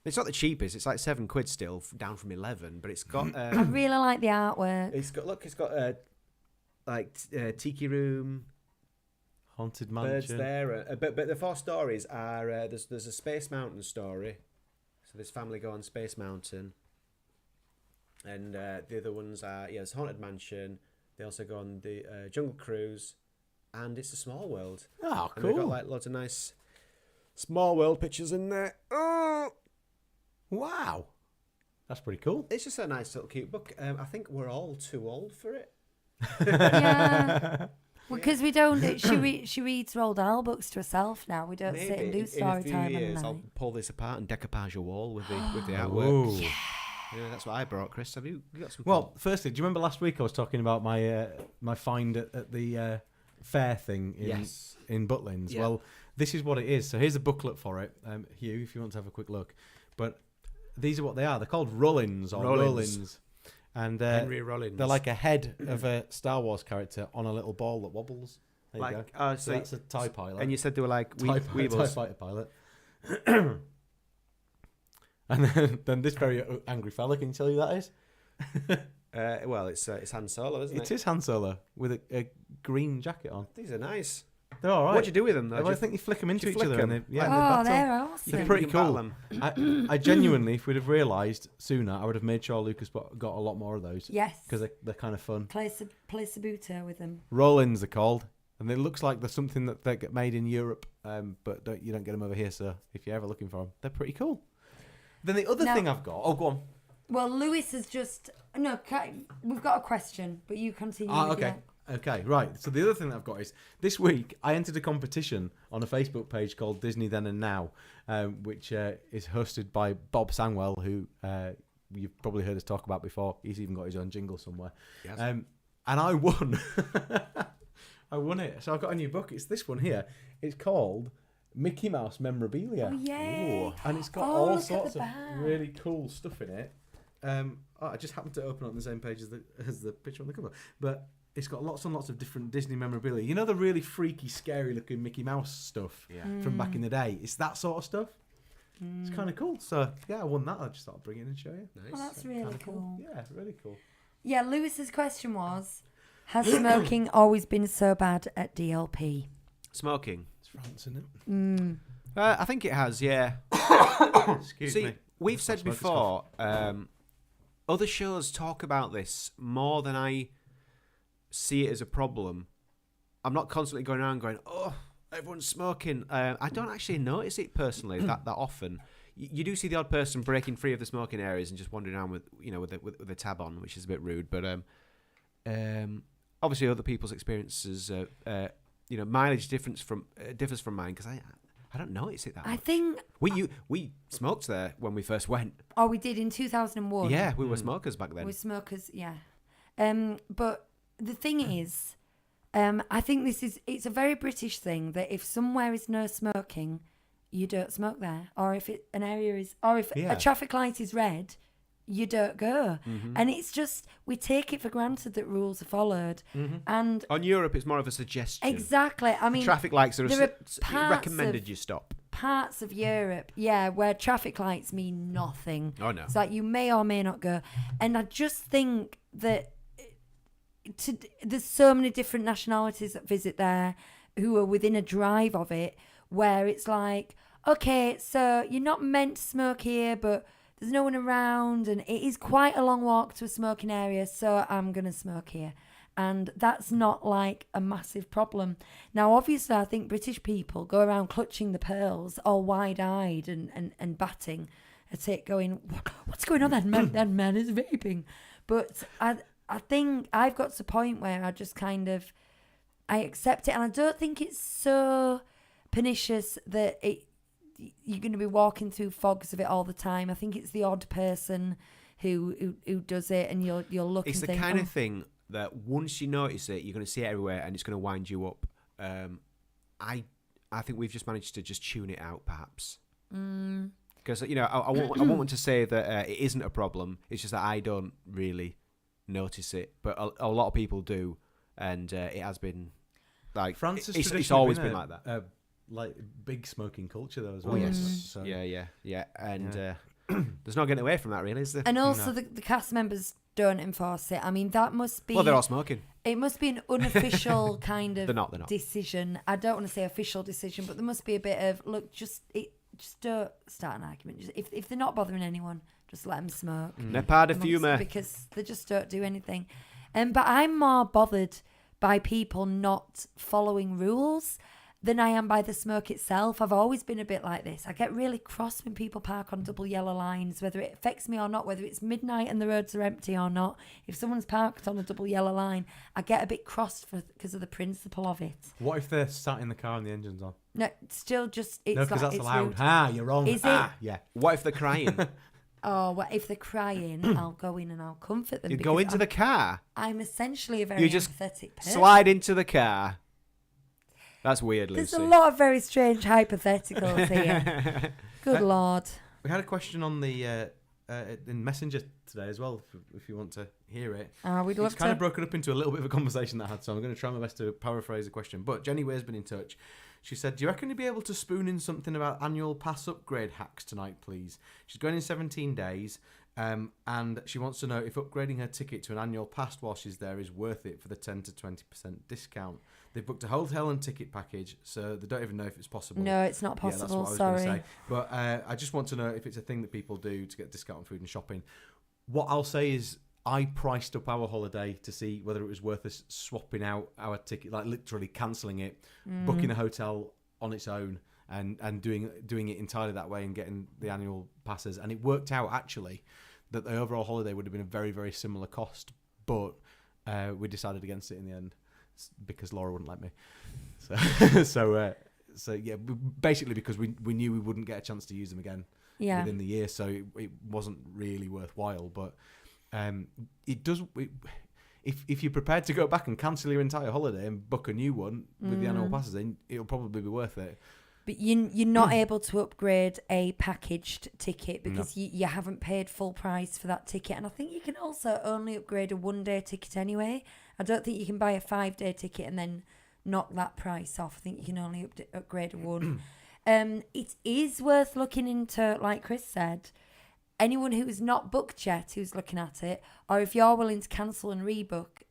it's not the cheapest. It's like £7 still, down from 11. But it's got. I really like the artwork. It's got tiki room. Haunted Birds Mansion. there, but the 4 stories are there's a Space Mountain story, so this family go on Space Mountain, and the other ones are there's Haunted Mansion. They also go on the Jungle Cruise, and It's a Small World. Oh, And cool. they've got like lots of nice Small World pictures in there. Oh, Wow, that's pretty cool. it's just a nice little cute book. I think we're all too old for it. Yeah. Because we don't. She reads Roald Dahl books to herself now. We don't sit and do story time at night. I'll pull this apart and decoupage your wall with the artwork. Ooh. Yeah, that's what I brought, Chris. Have you got some? Well, firstly, do you remember last week I was talking about my my find at the fair thing in Butlins? Yeah. Well, this is what it is. So here's a booklet for it, Hugh, if you want to have a quick look. But these are what they are. They're called Rollins or Rollins. And Henry Rollins. they're like a head of a Star Wars character on a little ball that wobbles. There you go. So that's a TIE pilot. And you said they were like TIE Weebles. fighter pilot. And then this very angry fella, can you tell who that is? Well, it's Han Solo, isn't it? It is Han Solo with a green jacket on. These are nice. They're all right. What do you do with them, though? I think you flick them into you each flick other. them? And they Oh, battle. they're awesome. They're pretty You can cool. battle them. I genuinely, if we'd have realised sooner, I would have made sure Lucas got a lot more of those. Yes. Because they're kind of fun. Play Sabuto with them. Rollins are called. And it looks like there's something that they get made in Europe, but you don't get them over here. So if you're ever looking for them, they're pretty cool. Then the other thing I've got... Oh, go on. Well, Lewis has just... No, we've got a question, but you continue. Okay. Okay, right. So the other thing that I've got is this week I entered a competition on a Facebook page called Disney Then and Now, which is hosted by Bob Sangwell, who you've probably heard us talk about before. He's even got his own jingle somewhere. Yes. And I won. I won it. So I've got a new book. It's this one here. It's called Mickey Mouse Memorabilia. Oh, yay. And it's got all sorts of really cool stuff in it. I just happened to open it on the same page as the picture on the cover. But it's got lots and lots of different Disney memorabilia. You know the really freaky, scary looking Mickey Mouse stuff from back in the day? It's that sort of stuff. It's kind of cool. So yeah, I won that. I just thought I'd bring it in and show you. Nice. Oh, that's really Kinda cool. Yeah, really cool. Yeah, Lewis's question was, has smoking always been so bad at DLP? Smoking. It's France, isn't it? I think it has, yeah. Excuse See, me. we've That's said not smoker's before, other shows talk about this more than I see it as a problem. I'm not constantly going around going, oh, everyone's smoking. I don't actually notice it personally that often. You do see the odd person breaking free of the smoking areas and just wandering around with a tab on, which is a bit rude. But obviously, other people's experiences, mileage differs from mine because I don't notice it that much. I think... We smoked there when we first went. Oh, we did in 2001. Yeah, we were smokers back then. We're smokers, yeah. But the thing is, I think it's a very British thing that if somewhere is no smoking, you don't smoke there. Or if a traffic light is red, you don't go. Mm-hmm. And it's just, we take it for granted that rules are followed. Mm-hmm. And on Europe, it's more of a suggestion. exactly. I mean, Traffic lights are parts recommended you stop. parts of Europe, yeah, where traffic lights mean nothing. Oh, no. It's like you may or may not go. And I just think that there's so many different nationalities that visit there who are within a drive of it, where it's like, okay, so you're not meant to smoke here, but there's no one around, and it is quite a long walk to a smoking area, so I'm going to smoke here. And that's not like a massive problem. Now, obviously, I think British people go around clutching the pearls, all wide-eyed and batting at it, going, what's going on? That man is vaping. But I think I've got to a point where I just kind of, I accept it. And I don't think it's so pernicious that you're going to be walking through fogs of it all the time. I think it's the odd person who does it, and you'll look It's and the think, kind of thing that once you notice it, you're going to see it everywhere, and it's going to wind you up. I think we've just managed to just tune it out, perhaps. Because I want to say that it isn't a problem. It's just that I don't really notice it, but a lot of people do, and it has been like France has it's always been like that. Like big smoking culture though as well. Oh yes, So, yeah, and there's no getting away from that, really, is there? And also the cast members don't enforce it. I mean, that must be... Well, they're all smoking. It must be an unofficial kind of They're not. decision. I don't want to say official decision, but there must be a bit of, look, just don't start an argument. Just, if they're not bothering anyone, just let them smoke. Ne pas de fumer. Because they just don't do anything. But I'm more bothered by people not following rules than I am by the smoke itself. I've always been a bit like this. I get really cross when people park on double yellow lines, whether it affects me or not, whether it's midnight and the roads are empty or not. If someone's parked on a double yellow line, I get a bit cross because of the principle of it. What if they're sat in the car and the engine's on? No, still just... It's No, because like, that's it's allowed. rude. You're wrong. Is Yeah. What if they're crying? Oh, well, if they're crying, I'll go in and I'll comfort them. You go into the car. I'm essentially a very You just empathetic person. slide into the car. That's weird, Lucy. There's a lot of very strange hypotheticals here. Good Lord. We had a question on the in Messenger today as well, if you want to hear it. We'd love It's kind to. of broken up into a little bit of a conversation that I had, so I'm going to try my best to paraphrase the question. But Jenny Ware's been in touch. She said, do you reckon you'd be able to spoon in something about annual pass upgrade hacks tonight, please? She's going in 17 days, and she wants to know if upgrading her ticket to an annual pass while she's there is worth it for the 10 to 20% discount. They've booked a hotel and ticket package, so they don't even know if it's possible. No, it's not Yeah, that's possible. what I was Sorry. going to say. But I just want to know if it's a thing that people do to get discount on food and shopping. What I'll say is I priced up our holiday to see whether it was worth us swapping out our ticket, like literally cancelling it, booking a hotel on its own and doing it entirely that way and getting the annual passes. And it worked out, actually, that the overall holiday would have been a very, very similar cost. But we decided against it in the end because Laura wouldn't let me. So yeah, basically because we knew we wouldn't get a chance to use them again within the year, so it wasn't really worthwhile. But it does. If you're prepared to go back and cancel your entire holiday and book a new one with the annual passes in, it'll probably be worth it. But you're not able to upgrade a packaged ticket because you haven't paid full price for that ticket. And I think you can also only upgrade a 1-day ticket anyway. I don't think you can buy a 5-day ticket and then knock that price off. I think you can only upgrade a one. It is worth looking into, like Chris said. Anyone who's not booked yet, who's looking at it, or if you're willing to cancel and rebook,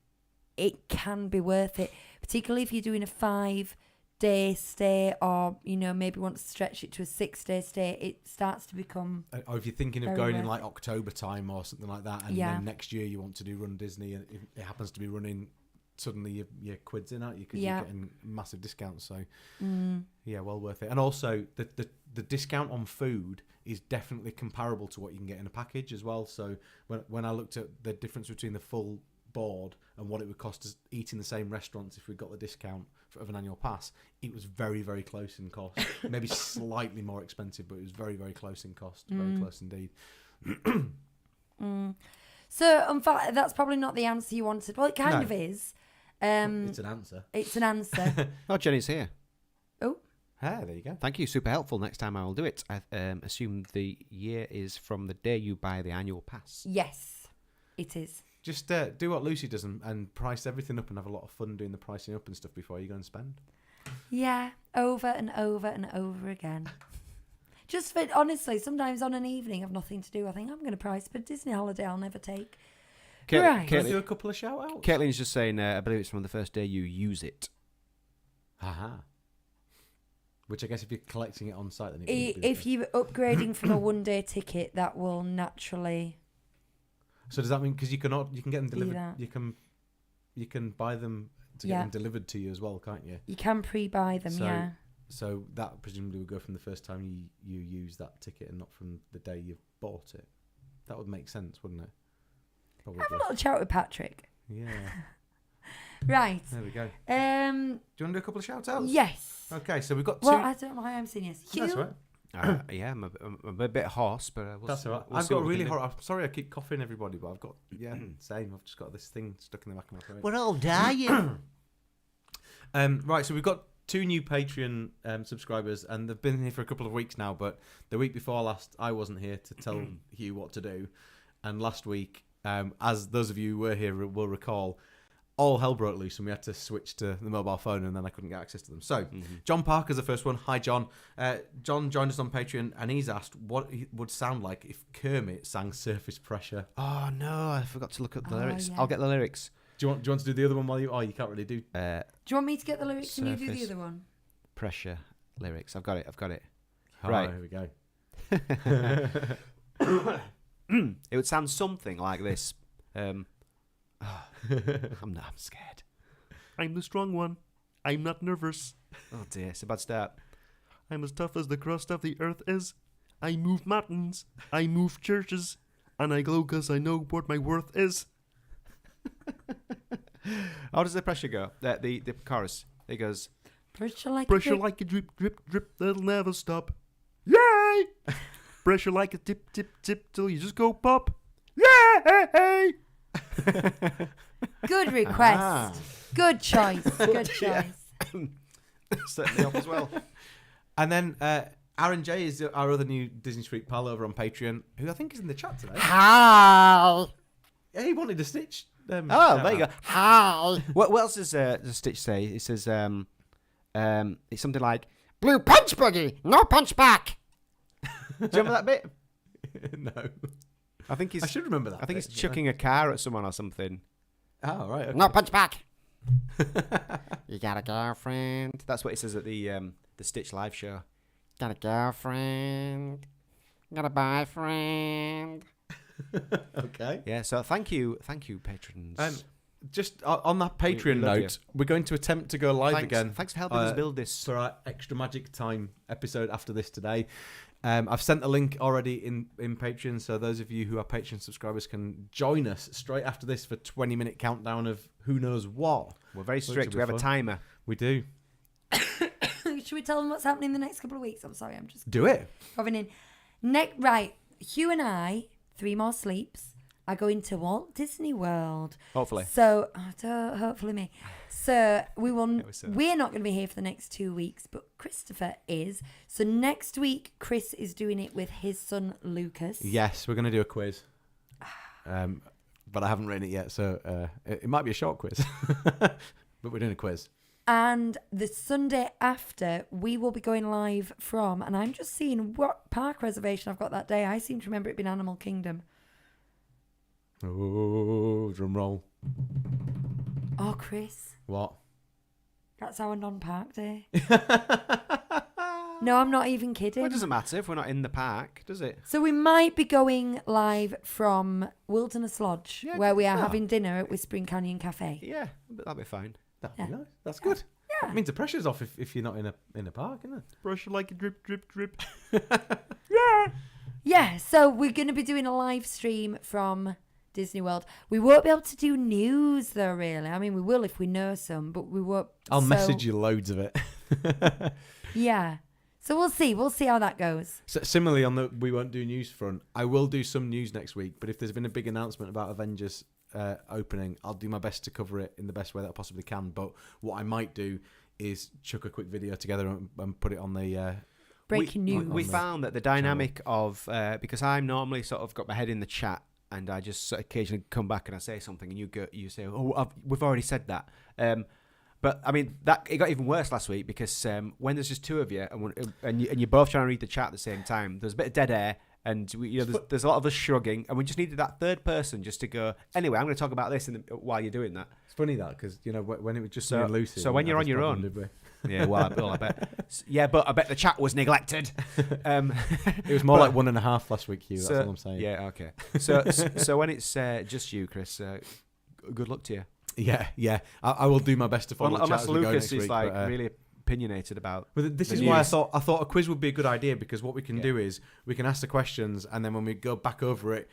it can be worth it. Particularly if you're doing a 5-day stay, or maybe want to stretch it to a 6-day stay. It starts to become. Or if you're thinking of very going in worth like October time or something like that, and then next year you want to do Run Disney, and it happens to be running. Suddenly your quid's in, aren't you? Because you're getting massive discounts. So yeah, well worth it. And also the discount on food is definitely comparable to what you can get in a package as well. So when I looked at the difference between the full board and what it would cost us eating the same restaurants if we got the discount of an annual pass, it was very, very close in cost. Maybe slightly more expensive, but it was very, very close in cost. Very close indeed. So, in fact, that's probably not the answer you wanted. Well, it kind of is. It's an answer. It's an answer. Oh, Jenny's here. Oh. Ah, there you go. Thank you. Super helpful. Next time I will do it. I assume the year is from the day you buy the annual pass. Yes, it is. Just do what Lucy does and price everything up and have a lot of fun doing the pricing up and stuff before you go and spend. Yeah, over and over and over again. Just for, honestly, sometimes on an evening I've nothing to do. I think I'm going to price for a Disney holiday I'll never take. Right. Can I do a couple of shout outs? Caitlin's just saying, I believe it's from the first day you use it. Aha. Which I guess if you're collecting it on site, then if you're upgrading from a 1-day ticket, that will naturally. So does that mean because you get them delivered? that. You can buy them to get them delivered to you as well, can't you? You can pre-buy them, yeah. So that presumably would go from the first time you use that ticket and not from the day you've bought it. That would make sense, wouldn't it? Probably. Have a little chat with Patrick. Yeah. Right. There we go. Do you want to do a couple of shout outs? Yes. Okay, so we've got two. Well, I don't know why I'm saying yes. That's all right. Yeah, I'm a bit hoarse, but that's all right. I've got really hot. I'm sorry I keep coughing, everybody, but I've got same. I've just got this thing stuck in the back of my throat. We're all dying. Right, so we've got 2 new Patreon subscribers, and they've been here for a couple of weeks now. But the week before last, I wasn't here to tell Hugh what to do, and last week, as those of you who were here will recall, all hell broke loose and we had to switch to the mobile phone, and then I couldn't get access to them. So John Parker's the first one. Hi, John. John joined us on Patreon, and he's asked what it would sound like if Kermit sang Surface Pressure. Oh, no, I forgot to look at the lyrics. Yeah. I'll get the lyrics. Do you want to do the other one while you... Oh, you can't really do... Do you want me to get the lyrics and you do the Surface other one? Pressure lyrics. I've got it. Oh, right. Here we go. It would sound something like this. I'm scared. I'm the strong one. I'm not nervous. Oh dear, it's a bad start. I'm as tough as the crust of the earth is. I move mountains. I move churches. And I glow 'cause I know what my worth is. How does the pressure go? The chorus. It goes. Pressure like a drip, drip, drip that'll never stop. Yay! Pressure like a tip, tip, tip till you just go pop. Yay! Good request. Good choice. Good choice. Certainly help as well. And then Aaron J is our other new Disney Street pal over on Patreon, who I think is in the chat today. How? Yeah, he wanted to stitch. There you go. How? What else does the Stitch say? It says it's something like blue punch buggy, no punch back. Do you remember that bit? No. I should remember that. I think he's chucking a car at someone or something. Oh, right. Okay. No punch back. You got a girlfriend? That's what it says at the Stitch live show. Got a girlfriend? Got a boyfriend? Okay. Yeah. So thank you, patrons. Just on that Patreon note, we're going to attempt to go live again. Thanks for helping us build this for our Extra Magic Time episode after this today. I've sent a link already in Patreon, so those of you who are Patreon subscribers can join us straight after this for 20-minute countdown of who knows what. We're very strict. We have a timer. We do. Should we tell them what's happening the next couple of weeks? I'm sorry, I'm just do it. Going in. Right, Hugh and I, 3 more sleeps, are going to Walt Disney World. Hopefully. So, hopefully me. So, we're not going to be here for the next 2 weeks, but Christopher is. So, next week, Chris is doing it with his son, Lucas. Yes, we're going to do a quiz. But I haven't written it yet, so it might be a short quiz. But we're doing a quiz. And the Sunday after, we will be going live from, and I'm just seeing what park reservation I've got that day. I seem to remember it being Animal Kingdom. Oh, drum roll. Oh, Chris, What? that's our non-park day. No, I'm not even kidding. Well, it doesn't matter if we're not in the park, does it? So we might be going live from Wilderness Lodge, Yeah, where we are yeah. having dinner at Whispering Canyon Cafe. Yeah, but that'll be fine. That'd Yeah. be nice. That's good. Yeah. It means the pressure's off if you're not in a park, isn't it? Brush it like a drip, drip, drip. Yeah, so we're going to be doing a live stream from Disney World. We won't be able to do news, though, really. I mean, we will if we know some, but we won't. I'll so- message you loads of it. Yeah. So we'll see. We'll see how that goes. So similarly, on the we won't do news front, I will do some news next week. But if there's been a big announcement about Avengers opening, I'll do my best to cover it in the best way that I possibly can. But what I might do is chuck a quick video together and put it on the. Breaking news. We found that the dynamic of because I'm normally sort of got my head in the chat and I just sort of occasionally come back and I say something and you say, oh, we've already said that. But I mean that it got even worse last week because when there's just two of you and you're both trying to read the chat at the same time, there's a bit of dead air and there's a lot of us shrugging and we just needed that third person just to go. Anyway, I'm going to talk about this while you're doing that. It's funny that because when it was just So- me and Lucy. so we when didn't you're have on this your problem, own- did we? Yeah, well, I bet. Yeah, but I bet the chat was neglected. It was more like 1.5 last week, Hugh. That's all I'm saying. Yeah, okay. So when it's just you, Chris, good luck to you. Yeah. I will do my best to follow the chat Unless as we go Lucas next is week, like but, really opinionated about. But this the is why I news. thought a quiz would be a good idea because what we can Yeah. do is we can ask the questions and then when we go back over it,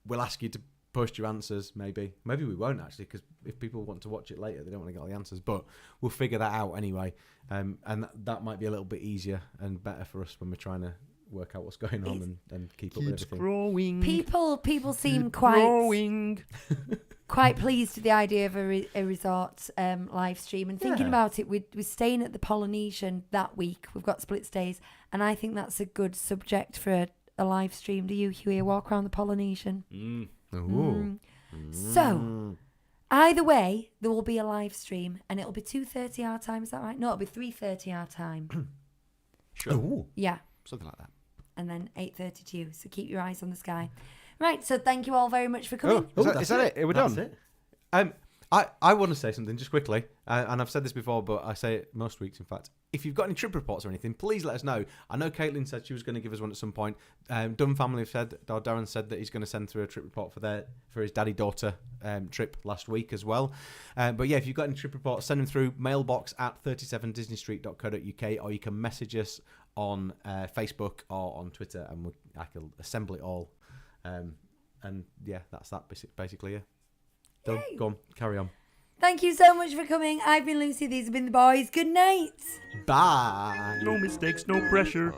we'll ask you to post your answers. Maybe we won't actually because if people want to watch it later, they don't want to get all the answers. But we'll figure that out anyway, and that might be a little bit easier and better for us when we're trying to work out what's going on and keep up with Keeps everything. growing. People seem Keep quite growing. pleased with the idea of a resort live stream and thinking Yeah. about it. We're staying at the Polynesian that week. We've got split stays, and I think that's a good subject for a live stream. Do you, Huey? Walk around the Polynesian. Ooh. So, either way, there will be a live stream, and it'll be 2:30 our time. Is that right? No, it'll be 3:30 our time. Sure, Ooh. Yeah, something like that. and then 8:30 to you. So keep your eyes on the sky. Right. So thank you all very much for coming. Is that's that it? We're That's done. it. I want to say something just quickly, and I've said this before, but I say it most weeks, in fact. If you've got any trip reports or anything, please let us know. I know Caitlin said she was going to give us one at some point. Dunn family have said, or Darren said that he's going to send through a trip report for his daddy-daughter trip last week as well. But yeah, if you've got any trip reports, send them through mailbox at 37disneystreet.co.uk, or you can message us on Facebook or on Twitter, and I can assemble it all. And yeah, that's that basically. Yeah. Done. Yay. Go on, carry on. Thank you so much for coming. I've been Lucy. These have been the boys. Good night. Bye. No mistakes, no pressure.